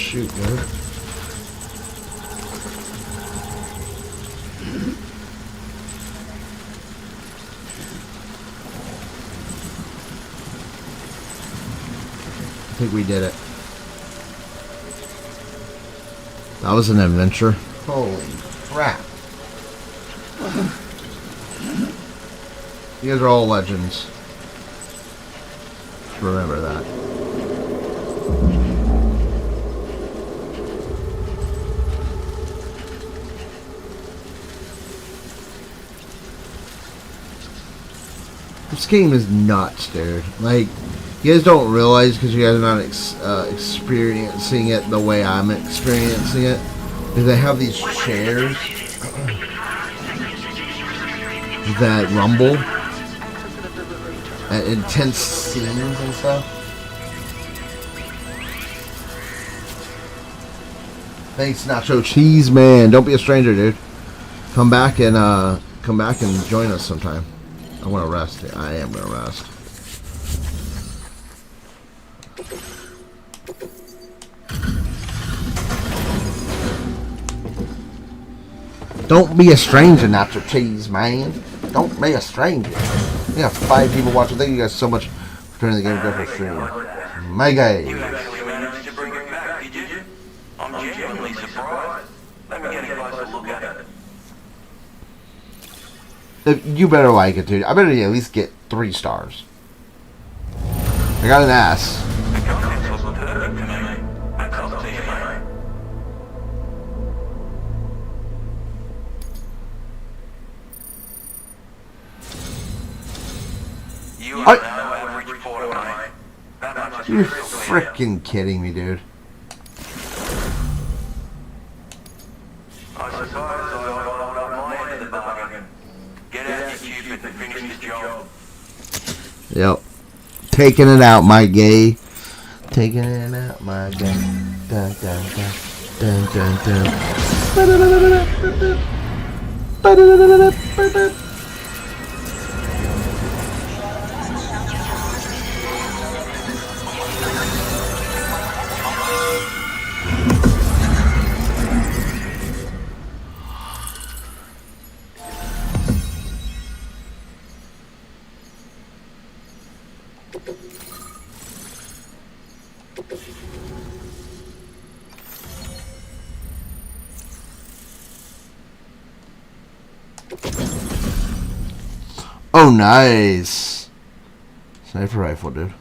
Shoot, man. I think we did it. That was an adventure. Holy crap. You guys are all legends. Just remember that. This game is nuts, dude. Like, you guys don't realize because you guys are not experiencing it the way I'm experiencing it. Is they have these chairs that rumble at intense scenes and stuff. Thanks, Nacho Cheese Man. Don't be a stranger, dude. Come back and join us sometime. I want to rest. I am going to rest. Don't be a stranger, Nacho Cheese Man. Don't be a stranger. We got 5 people watching. Thank you guys so much for turning the game Jeffro stream. My guy. You actually managed to bring it back, did you? I'm genuinely surprised. Let me get a closer look at it. You better like it, dude. I better at least get 3 stars. I got an ass. The contents look perfect to me. That's up to you, mate. You are no average porter, mate. That much is You're crystal clear. freaking kidding me, dude. I suppose I got my end of the bargain. Get out, you Cupid, and finish the job. Yep. Taking it out, my gay. Taking it out, my gay. Dun, dun, dun. Dun, dun, dun. Ba-da-da-da-da. Ba-da-da-da-da. Ba-da. Oh, nice. Sniper rifle, dude.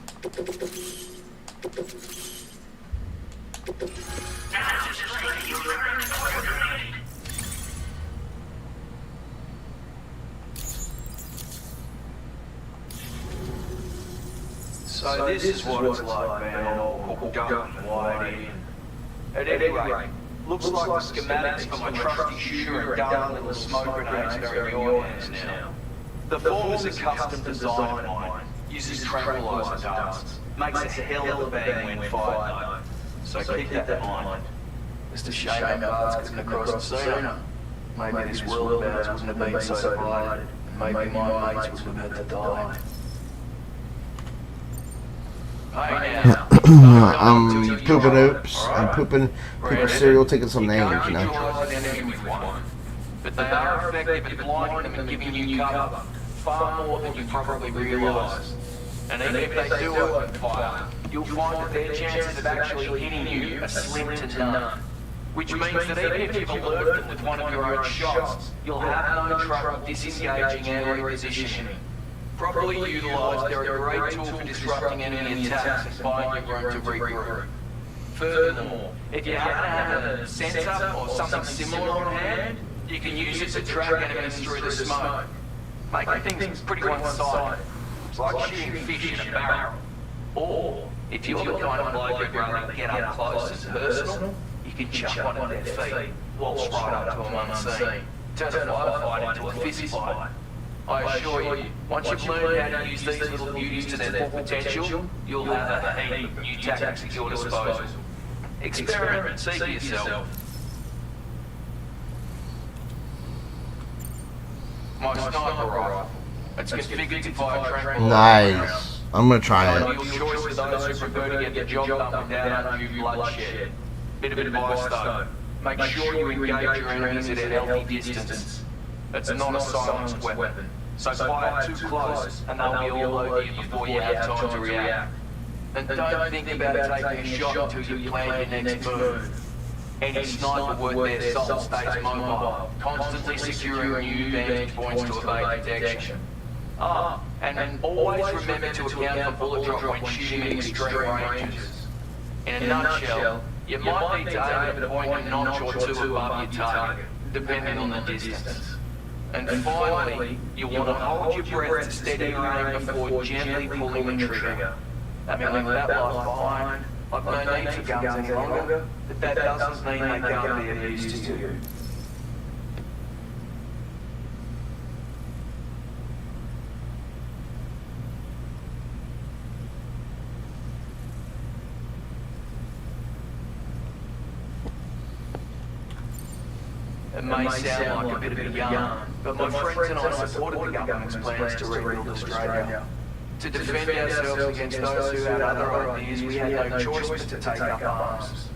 So this is what it's like, man, all hooked up and wired in. At any rate, looks like the schematics for my trusty shooter and darling little smoke grenades are in your hands now. The form is a custom design of mine, uses tranquilizer darts, makes a hell of a bang when fired though, so keep that in mind. It's a shame our paths couldn't have crossed sooner. Maybe this world of ours wouldn't have been so divided, and maybe my mates wouldn't have had to die. I'm pooping oops. I'm pooping cereal, taking some names, you know. But they are effective at blinding them and giving you cover, far more than you probably realise. And even if they do open fire, you'll find that their chances of actually hitting you are slim to none. Which means that even if you've alerted them with one of your own shots, you'll have no trouble disengaging and repositioning. Properly utilised, they're a great tool for disrupting enemy attacks and buying your room to regroup. Furthermore, if you happen to have a sensor or something similar on hand, you can use it to track enemies through the smoke, making things pretty one-sided. It's like shooting fish in a barrel. Or, if you're the kind of bloke who'd rather get up close and personal, you can chuck one at their feet, waltz right up to them unseen, turn a firefight into a fist fight. I assure you, once you've learned how to use these little beauties to their full potential, you'll have a heap of new tactics at your disposal. Experiment and see for yourself. My sniper rifle. It's configured to fire tranquilizer. Nice. I'm gonna try Your it. choice for those who prefer to get the job done without undue bloodshed. Bit of advice though. Make sure you engage your enemies at a healthy distance. It's not a silenced weapon, so fire too close and they'll be all over you before you have time to react. And don't think about taking a shot until you plan your next move. Any sniper worth their salt stays mobile, constantly securing new vantage points to evade detection. And always remember to account for bullet drop when shooting at extreme ranges. In a nutshell, you might need to aim at a point a notch or two above your target, depending on the distance. And finally, you want to hold your breath to steady your aim before gently pulling the trigger. Having left that life behind, I've no need for guns any longer, but that doesn't mean they can't be of use to you. It may sound like a bit of a yarn, but my friends and I supported the government's plans to rebuild Australia. To defend ourselves against those who had other ideas, we had no choice but to take up arms.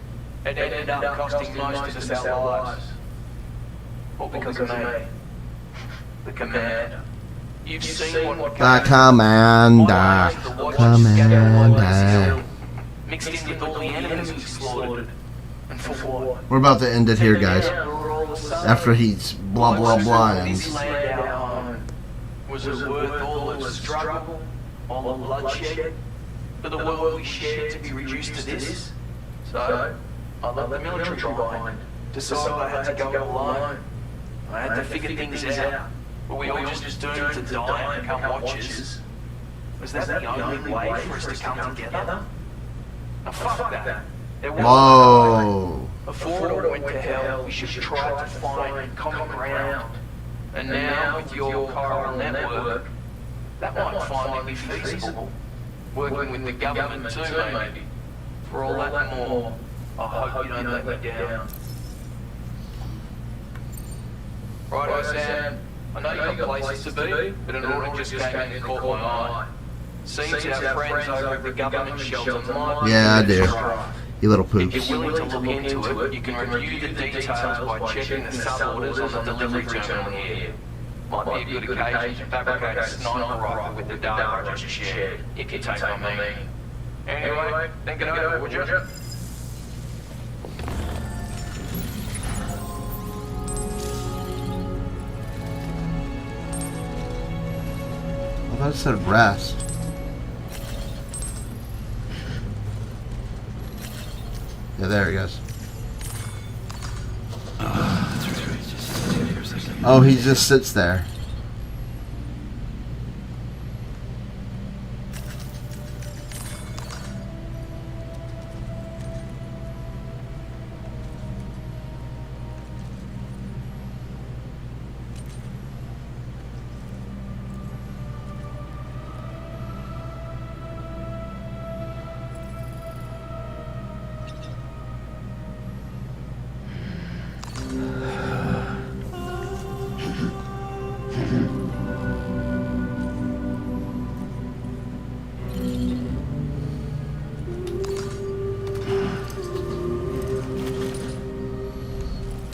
It ended up costing most of us our lives. All because of me. The commander. You've seen what The commander. Commander. mixed in with all the enemies we slaughtered. And for what? We're about to end it here, guys. After he's blah blah blah ends. Was it worth all the struggle, all the bloodshed, for the world we shared to be reduced to this? So, I left the military behind, decided I had to go alone. I had to figure things out. Were we all just doomed to die and become watchers? Was that the only way for us to come together? Now fuck that. There was Whoa. Before it all went to hell, we should try to find common ground. And now, with your chiral network, that might finally be feasible. Working with the government too, maybe. For all that and more, I hope you don't let me down. Righto, Sam. I know you've got places to be, but an order just came in and caught my eye. Seems you have friends over at the government shelter might be Yeah, I do. You little If poops. you're willing to look into it, you can review the details by checking the sub-orders on the delivery terminal here. Might be a good occasion to fabricate a sniper rifle with the data I just shared, if you take my meaning. Anyway, think it over, would you? I thought it said rest. Yeah, there he goes. Oh, he just sits there.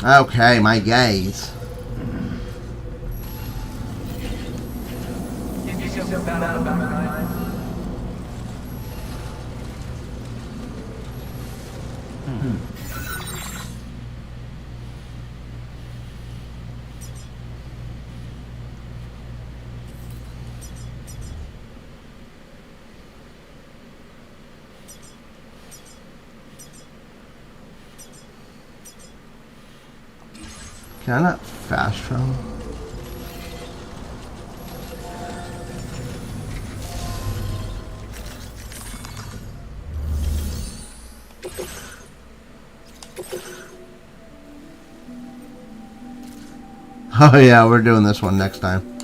Okay, my gaze. Can I not fast travel? Oh yeah, we're doing this one next time.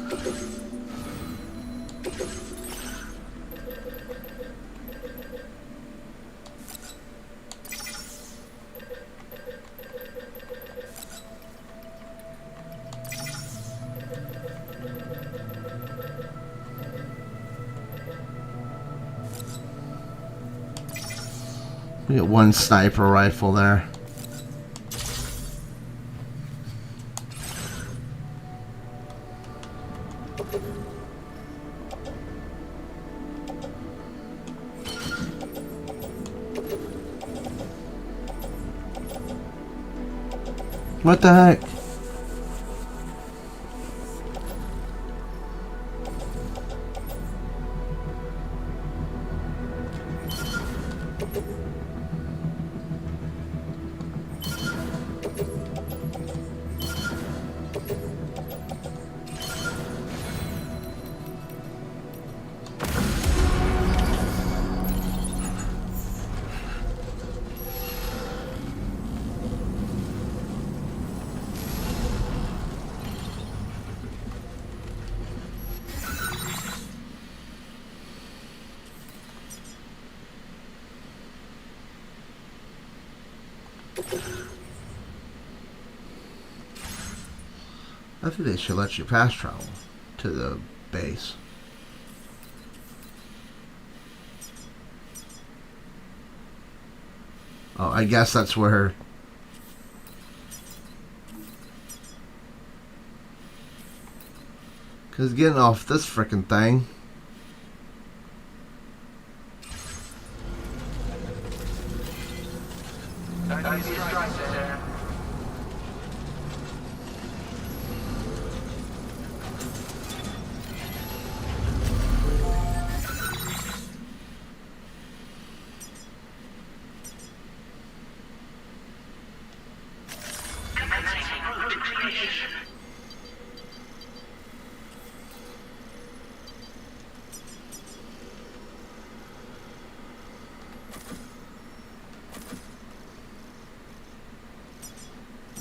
We got one sniper rifle there. What the heck? I think they should let you fast travel to the base. Oh, I guess that's where... Because getting off this frickin' thing...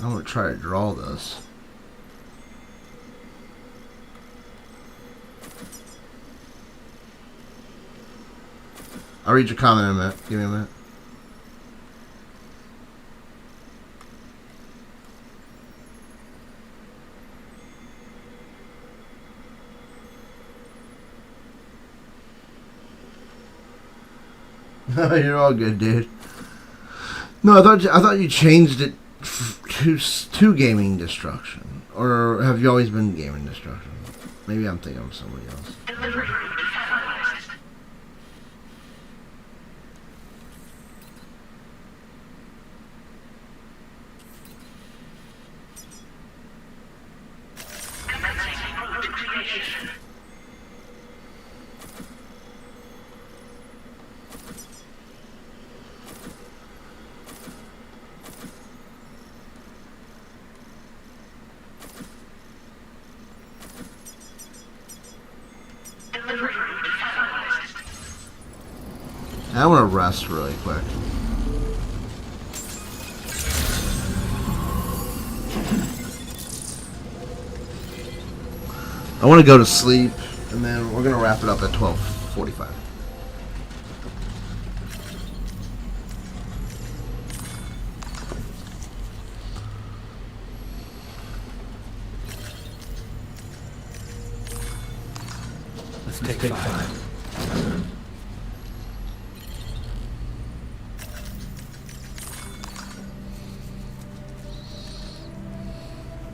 I'm going to try to draw this. I'll read your comment in a minute. Give me a minute. You're all good, dude. No, I thought you changed it to gaming destruction. Or have you always been gaming destruction? Maybe I'm thinking of somebody else. Delivery route finalized. Commencing route creation. Delivery route finalized. I want to rest really quick. I want to go to sleep, and then we're going to wrap it up at 12:45. Let's take 5.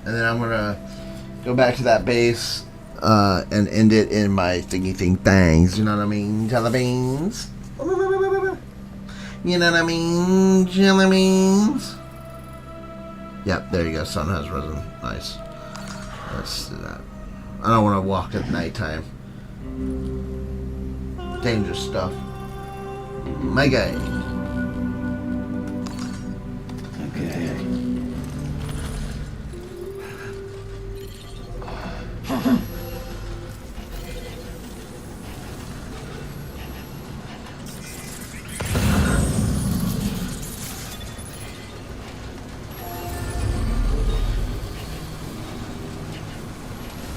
And then I'm going to go back to that base and end it in my thingy things. You know what I mean? Jelly beans. You know what I mean? Jelly beans. Yep, there you go. Sun has risen. Nice. Let's do that. I don't want to walk at nighttime. Dangerous stuff. My guy. Okay.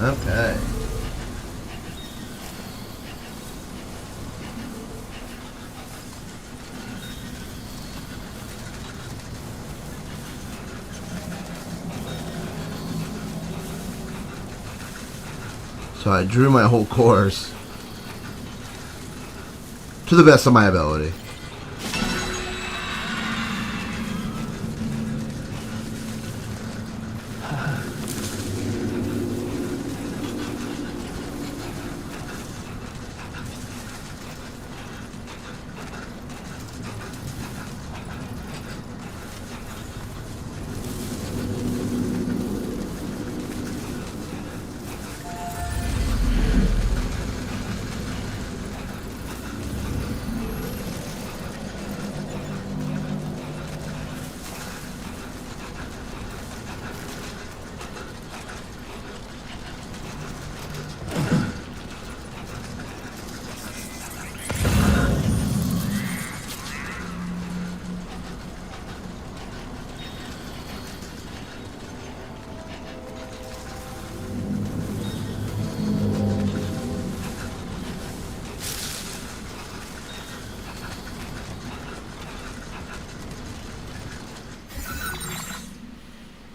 Okay. So I drew my whole course to the best of my ability.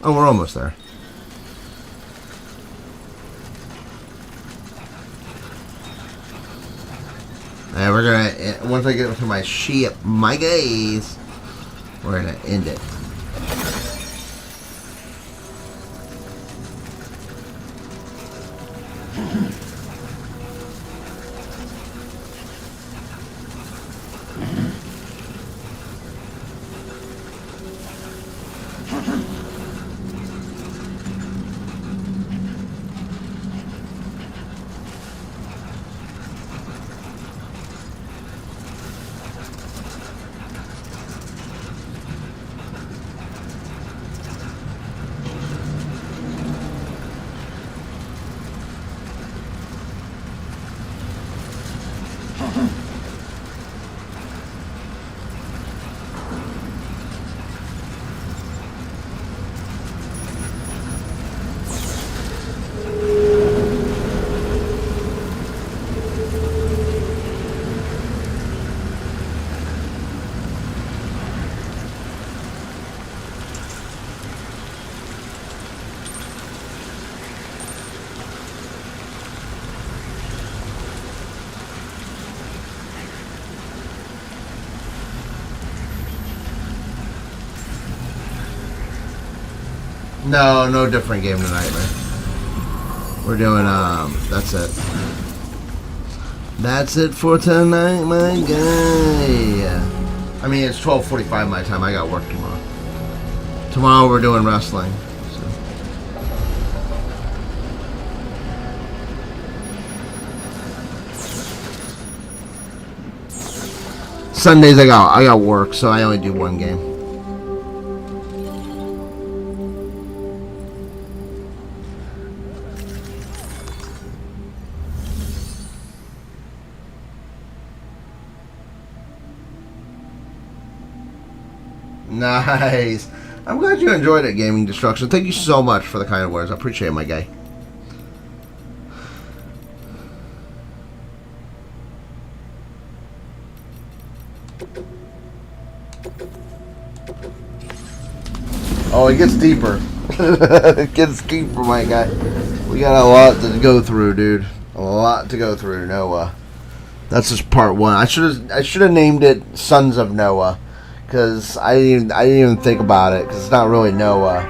Oh, we're almost there. And we're gonna, once I get into my ship, my gaze, we're gonna end it. No different game tonight, man. We're doing, that's it. That's it for tonight, my guy. I mean, it's 12:45 my time. I got work tomorrow. Tomorrow we're doing wrestling. Sundays I got work, so I only do one game. Nice. I'm glad you enjoyed it, Gaming Destruction. Thank you so much for the kind words. I appreciate it, my guy. Oh, it gets deeper. It gets deeper, my guy. We got a lot to go through, dude. A lot to go through, Noah. That's just part one. I should have named it Sons of Noah, because I didn't even think about it, because it's not really Noah,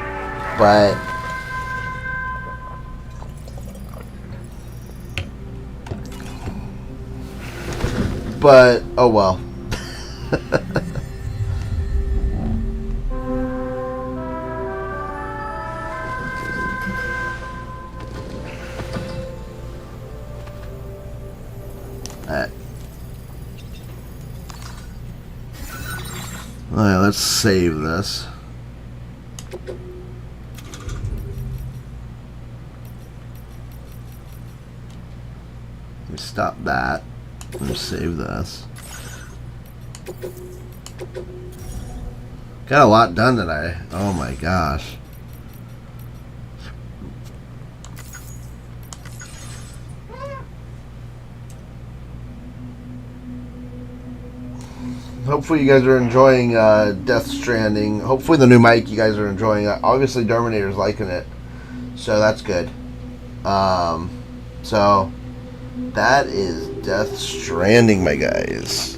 but oh well. Alright, let's save this. Let me stop that. Let me save this. Got a lot done today. Oh my gosh. Hopefully you guys are enjoying Death Stranding. Hopefully the new mic you guys are enjoying. Obviously Terminator's liking it, so that's good. So that is Death Stranding, my guys.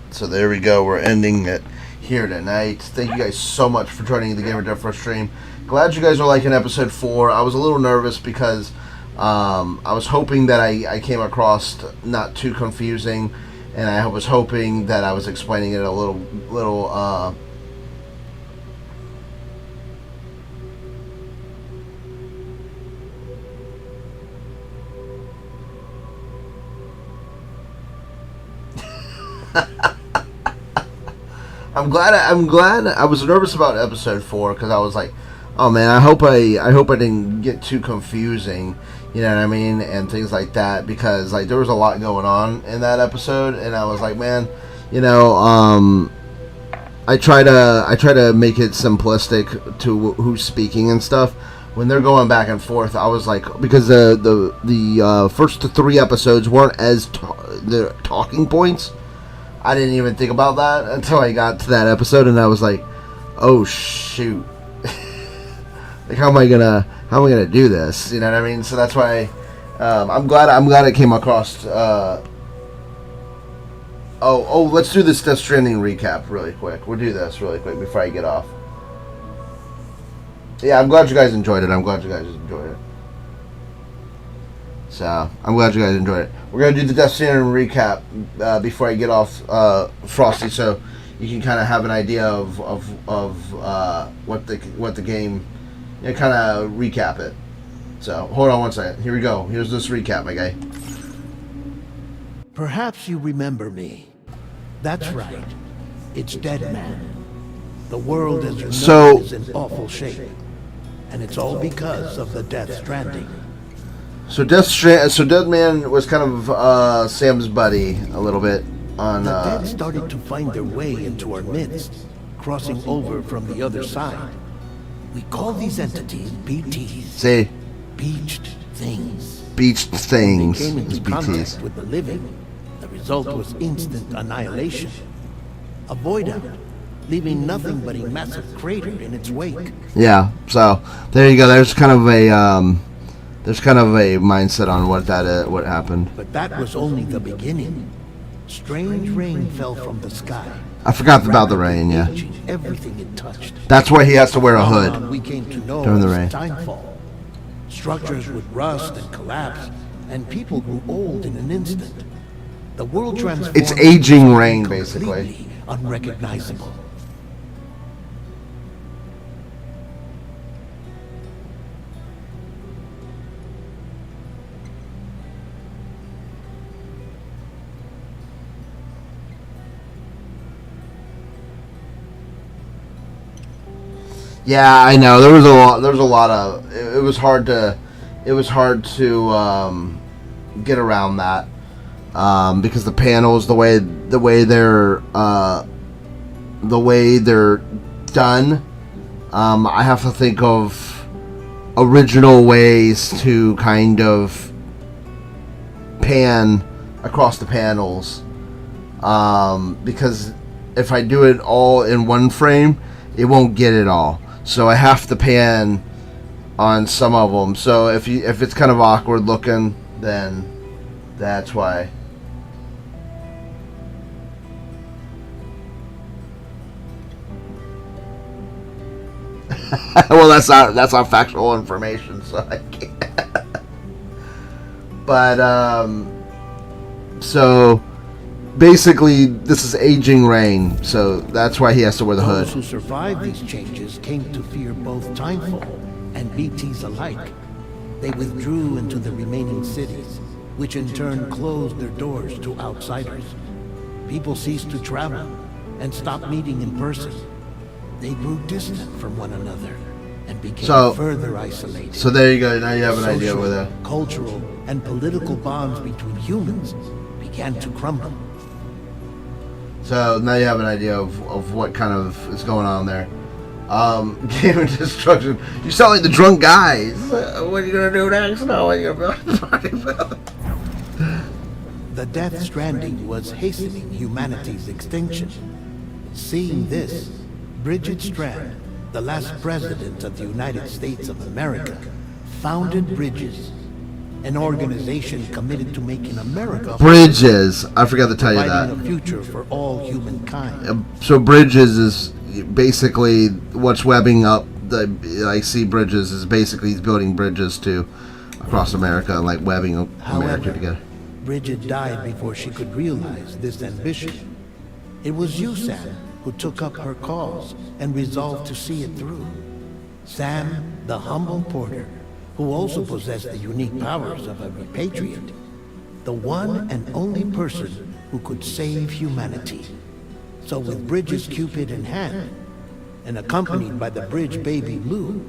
So there we go. We're ending it here tonight. Thank you guys so much for joining the Gamer Jeffro stream. Glad you guys are liking episode 4. I was a little nervous because I was hoping that I came across not too confusing, and I was hoping that I was explaining it a little I'm glad I was nervous about episode 4 because I was like, oh man, I hope I didn't get too confusing, you know what I mean, and things like that, because like there was a lot going on in that episode, and I was like, man, you know, I try to make it simplistic to who's speaking and stuff. When they're going back and forth, I was like, because the first 3 episodes weren't as the talking points. I didn't even think about that until I got to that episode, and I was like, oh shoot. Like, how am I gonna do this? You know what I mean? So that's why I'm glad it came across. Let's do this Death Stranding recap really quick. We'll do this really quick before I get off. Yeah, I'm glad you guys enjoyed it. So I'm glad you guys enjoyed it. We're gonna do the Death Stranding recap before I get off, Frosty, so you can kind of have an idea of what the game. And kind of recap it. So, hold on one second. Here we go. Here's this recap, my guy. Perhaps you remember me. That's right. It's Dead Man. The world as you know is in awful shape. And it's all because of the Death Stranding. So Dead Man was kind of Sam's buddy a little bit on the dead started to find their way into our midst, crossing over from the other side. We call these entities BTs. Say. Beached things. Beached things. When they came into contact with the living, the result was instant annihilation. A void out, leaving nothing but a massive crater in its wake. Yeah. So there you go. There's kind of a mindset on what happened. But that was only the beginning. Strange rain fell from the sky. I forgot about the rain, yeah. Everything it touched. That's why he has to wear a hood We came to know during the as rain. timefall. Structures would rust and collapse, and people grew old in an instant. The world transformed. It's aging rain, basically. Completely unrecognizable. Yeah, I know. There was a lot. There was a lot of. It was hard to. It was hard to get around that because the panels, the way they're done. I have to think of original ways to kind of pan across the panels because if I do it all in one frame, it won't get it all. So I have to pan on some of them. So if it's kind of awkward looking, then that's why. Well, that's not factual information, so I can't. But so basically, this is aging rain, so that's why he has to wear the hood. Those who survived these changes came to fear both Timefall and BTs alike. They withdrew into the remaining cities, which in turn closed their doors to outsiders. People ceased to travel and stopped meeting in person. They grew distant from one another and became further isolated. So there you go. Now you have an idea where that cultural, and political bonds between humans began to crumble. So now you have an idea of what kind of is going on there. Game of destruction. You sound like the drunk guys. What are you gonna do next? No, what are you gonna do? The Death Stranding was hastening humanity's extinction. Seeing this, Bridget Strand, the last president of the United States of America, founded Bridges, an organization committed to making America Bridges. I forgot to tell you that. providing a future for all humankind. So Bridges is basically what's webbing up the. I see Bridges is basically he's building bridges to across America, like webbing America together. Bridget died before she could realize this ambition. It was you, Sam, who took up her cause and resolved to see it through. Sam, the humble porter, who also possessed the unique powers of a repatriate, the one and only person who could save humanity. So with Bridges' Cupid in hand, and accompanied by the bridge baby Lou,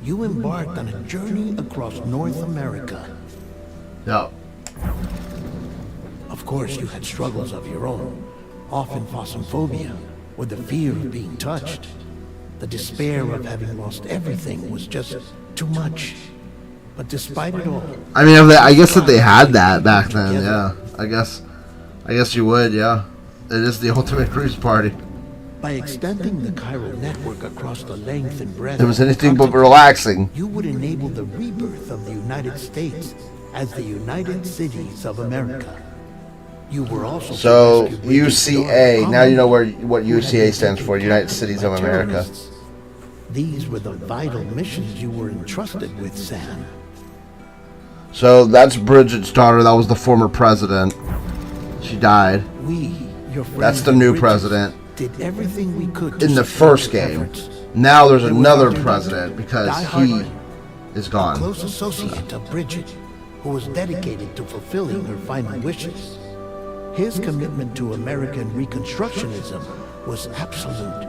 you embarked on a journey across North America. No. Of course, you had struggles of your own, often phasmophobia, or the fear of being touched. The despair of having lost everything was just too much. But despite it all, I mean, I guess that they had that back then. Yeah, I guess you would. Yeah, it is the ultimate cruise party. By extending the chiral network across the length and breadth, It was anything but relaxing. You would enable the rebirth of the United States as the United Cities of America. You were also So UCA. Now you know what UCA stands for. United Cities of America. These were the vital missions you were entrusted with, Sam. So that's Bridget's daughter. That was the former president. She died. Your friends That's the new Bridges, president. Did everything we could In the first game. Now there's another president because he is gone. A close associate of Bridget, who was dedicated to fulfilling her final wishes. His commitment to American Reconstructionism was absolute,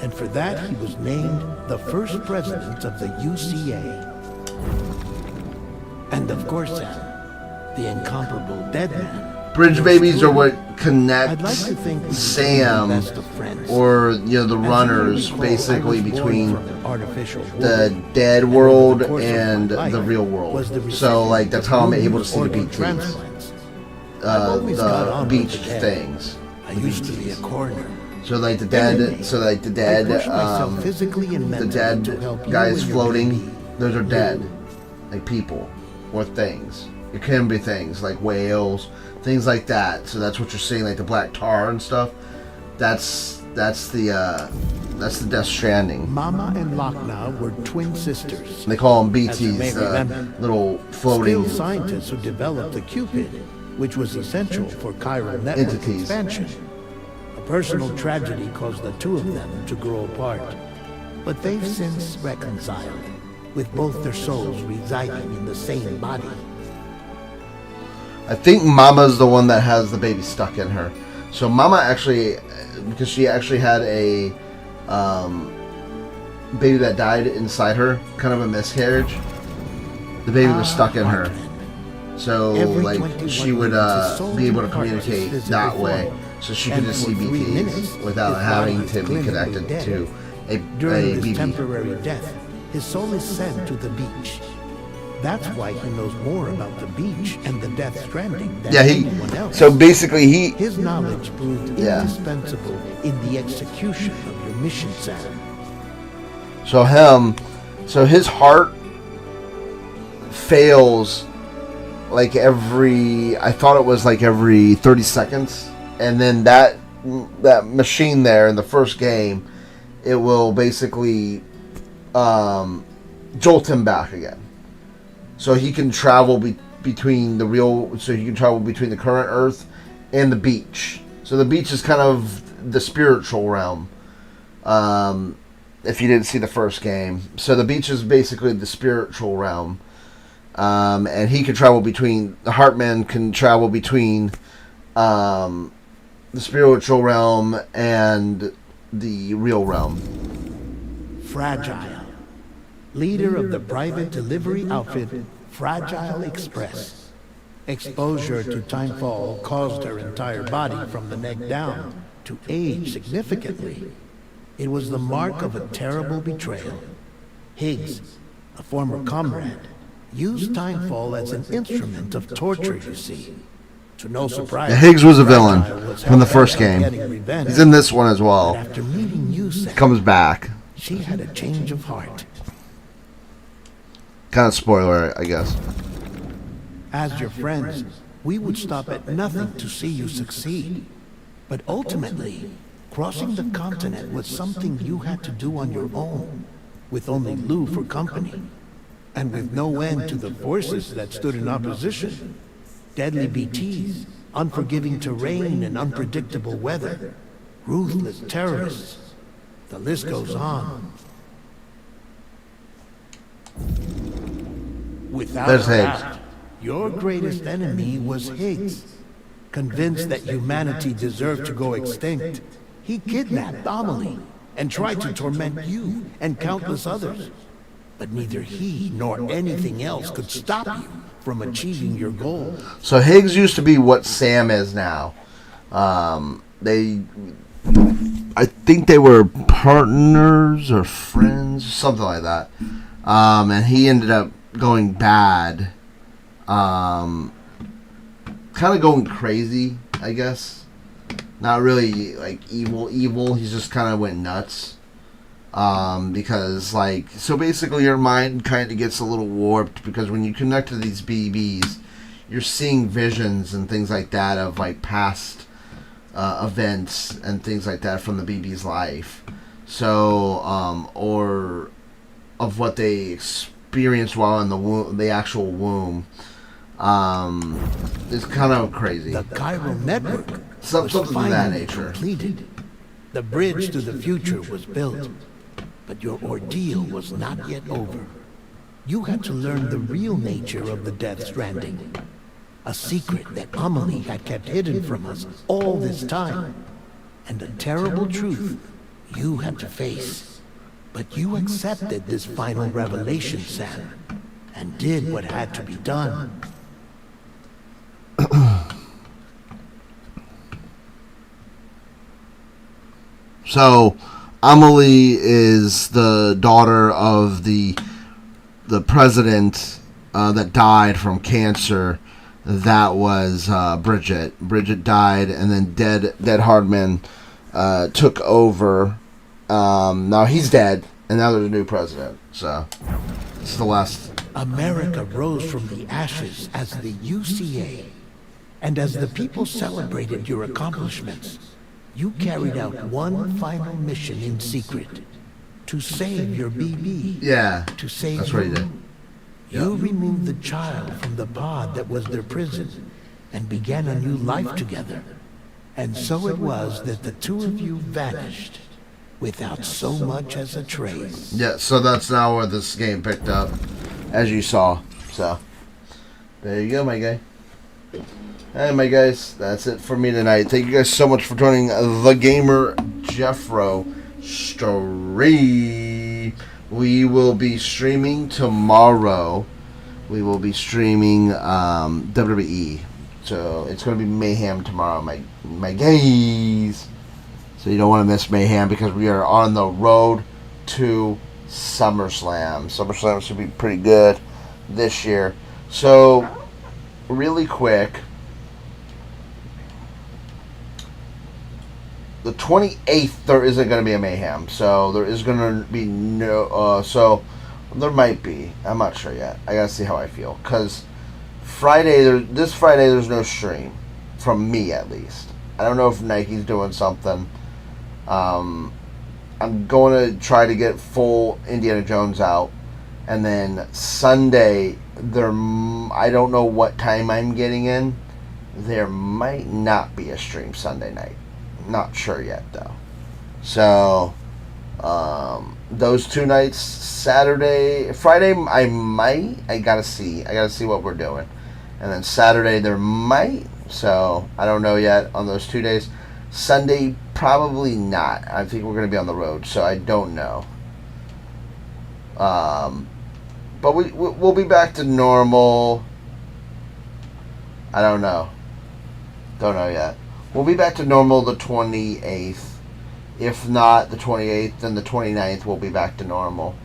and for that he was named the first president of the UCA. And of course, Sam, the incomparable Dead Man. Bridge babies are what connects I'd like to think Sam or the runners basically between the dead world and the real world. So like that's how I'm able to see the beach things. The beach things. I used to be a coroner. So like the dead guys floating, those are dead, like people or things. It can be things like whales, things like that. So that's what you're seeing, like the black tar and stuff. That's the Death Stranding. Mama and Lochna were twin sisters. They call them As you may BTs, remember, little floating skilled scientists who developed the Cupid, which was essential for chiral network entities. expansion. A personal tragedy caused the two of them to grow apart, but they've since reconciled, with both their souls residing in the same body. I think Mama's the one that has the baby stuck in her. So Mama actually, because she actually had a baby that died inside her, kind of a miscarriage. The baby was stuck in her. So like she would be able to communicate that way. So she could just see BTs without having to be connected to a During this BB. temporary death, his soul is sent to the beach. That's why he knows more about the beach and the Death Stranding than anyone else. So basically His knowledge proved indispensable in the execution of your mission, Sam. So his heart fails like I thought it was like every 30 seconds. And then that machine there in the first game, it will basically jolt him back again. So he can travel between the current Earth and the beach. So the beach is kind of the spiritual realm. If you didn't see the first game. So the beach is basically the spiritual realm. And he can travel between, the Heartman can travel between the spiritual realm and the real realm. Fragile. Leader of the private delivery outfit, Fragile Express. Exposure to timefall caused her entire body from the neck down to age significantly. It was the mark of a terrible betrayal. Higgs, a former comrade, used timefall as an instrument of torture, you see. To no surprise, Higgs was a villain from the first game. He's in this one as well. After meeting you, Sam, Comes back. she had a change of heart. Kind of spoiler, I guess. As your friends, we would stop at nothing to see you succeed. But ultimately, crossing the continent was something you had to do on your own, with only Lou for company, and with no end to the forces that stood in opposition. Deadly BTs, unforgiving terrain and unpredictable weather, ruthless terrorists. The list goes on. Without There's doubt, your greatest enemy was Higgs. Convinced that humanity deserved to go extinct, he kidnapped Amelie and tried to torment you and countless others. But neither he nor anything else could stop you from achieving your goal. So Higgs used to be what Sam is now. I think they were partners or friends, something like that. And he ended up going bad. Kind of going crazy, I guess. Not really like evil. He just kind of went nuts. Because so basically your mind kind of gets a little warped because when you connect to these BBs, you're seeing visions and things like that of like past events and things like that from the BB's life. So, or of what they experienced while in the actual womb. It's kind of crazy. The chiral network Something was of that finally nature. completed. The bridge to the future was built, but your ordeal was not yet over. You had to learn the real nature of the Death Stranding, a secret that Amelie had kept hidden from us all this time, and a terrible truth you had to face. But you accepted this final revelation, Sam, and did what had to be done. So, Amelie is the daughter of the president that died from cancer. That was Bridget. Bridget died, and then Dead Hardman took over. Now he's dead, and now there's a new president. So, it's the last America rose from the ashes as the UCA. And as the people celebrated your accomplishments, you carried out one final mission in secret. To save your BB. Yeah, to save that's what he did. You removed the child from the pod that was their prison and began a new life together. And so it was that the two of you vanished without so much as a trace. Yeah, so that's now where this game picked up, as you saw. So, there you go, my guy. Hey, my guys, that's it for me tonight. Thank you guys so much for joining the Gamer Jeffro stream. We will be streaming tomorrow. We will be streaming WWE. So it's going to be Mayhem tomorrow, my guys. So you don't want to miss Mayhem because we are on the road to SummerSlam. SummerSlam should be pretty good this year. So, really quick, the 28th there isn't going to be a Mayhem. So there is going to be no. So there might be. I'm not sure yet. I gotta see how I feel because this Friday there's no stream from me at least. I don't know if Nike's doing something. I'm going to try to get full Indiana Jones out, and then Sunday I don't know what time I'm getting in. There might not be a stream Sunday night. Not sure yet though. So those 2 nights, Friday I gotta see what we're doing, and then Saturday there might. So I don't know yet on those 2 days. Sunday probably not. I think we're gonna be on the road, so I don't know. But we'll be back to normal. I don't know. Don't know yet. We'll be back to normal the 28th. If not the 28th, then the 29th we'll be back to normal.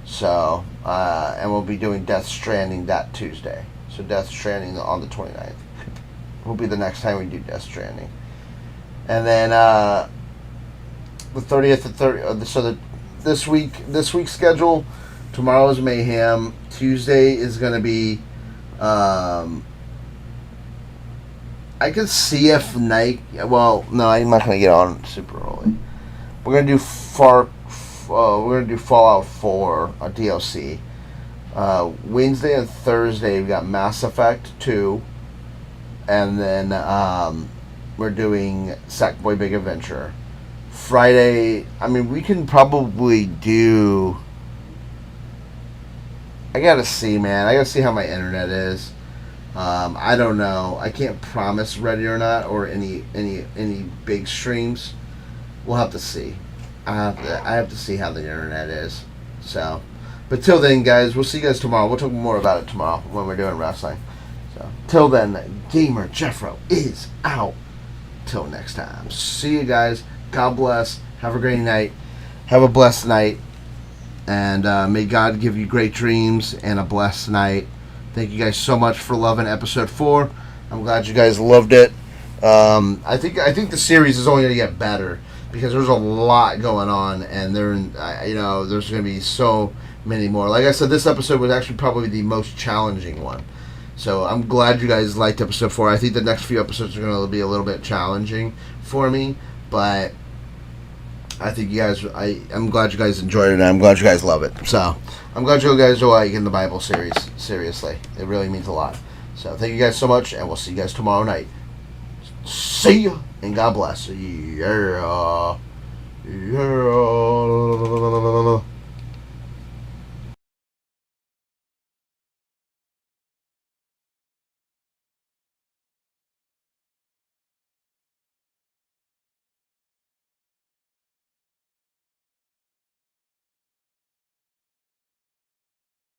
So, and we'll be doing Death Stranding that Tuesday. So Death Stranding on the 29th will be the next time we do Death Stranding. And then the 30th, so this week's schedule, tomorrow is Mayhem. Tuesday is going to be, I could see if Nike. Well, no, I'm not gonna get on super early. We're gonna do Fallout 4 a DLC. Wednesday and Thursday we got Mass Effect 2, and then we're doing Sackboy Big Adventure. Friday, I mean, we can probably do. I gotta see, man. I gotta see how my internet is. I don't know. I can't promise ready or not or any big streams. We'll have to see. I have to see how the internet is. So, but till then, guys, we'll see you guys tomorrow. We'll talk more about it tomorrow when we're doing wrestling. So, till then, Gamer Jeffro is out. Till next time. See you guys. God bless. Have a great night. Have a blessed night. And may God give you great dreams and a blessed night. Thank you guys so much for loving episode 4. I'm glad you guys loved it. I think the series is only going to get better because there's a lot going on, and there's going to be so many more. Like I said, this episode was actually probably the most challenging one. So I'm glad you guys liked episode 4. I think the next few episodes are going to be a little bit challenging for me, but I think you guys, I'm glad you guys enjoyed it, and I'm glad you guys love it. So, I'm glad you guys are liking the Bible series. Seriously. It really means a lot. So, thank you guys so much, and we'll see you guys tomorrow night. See ya, and God bless. Yeah. Yeah.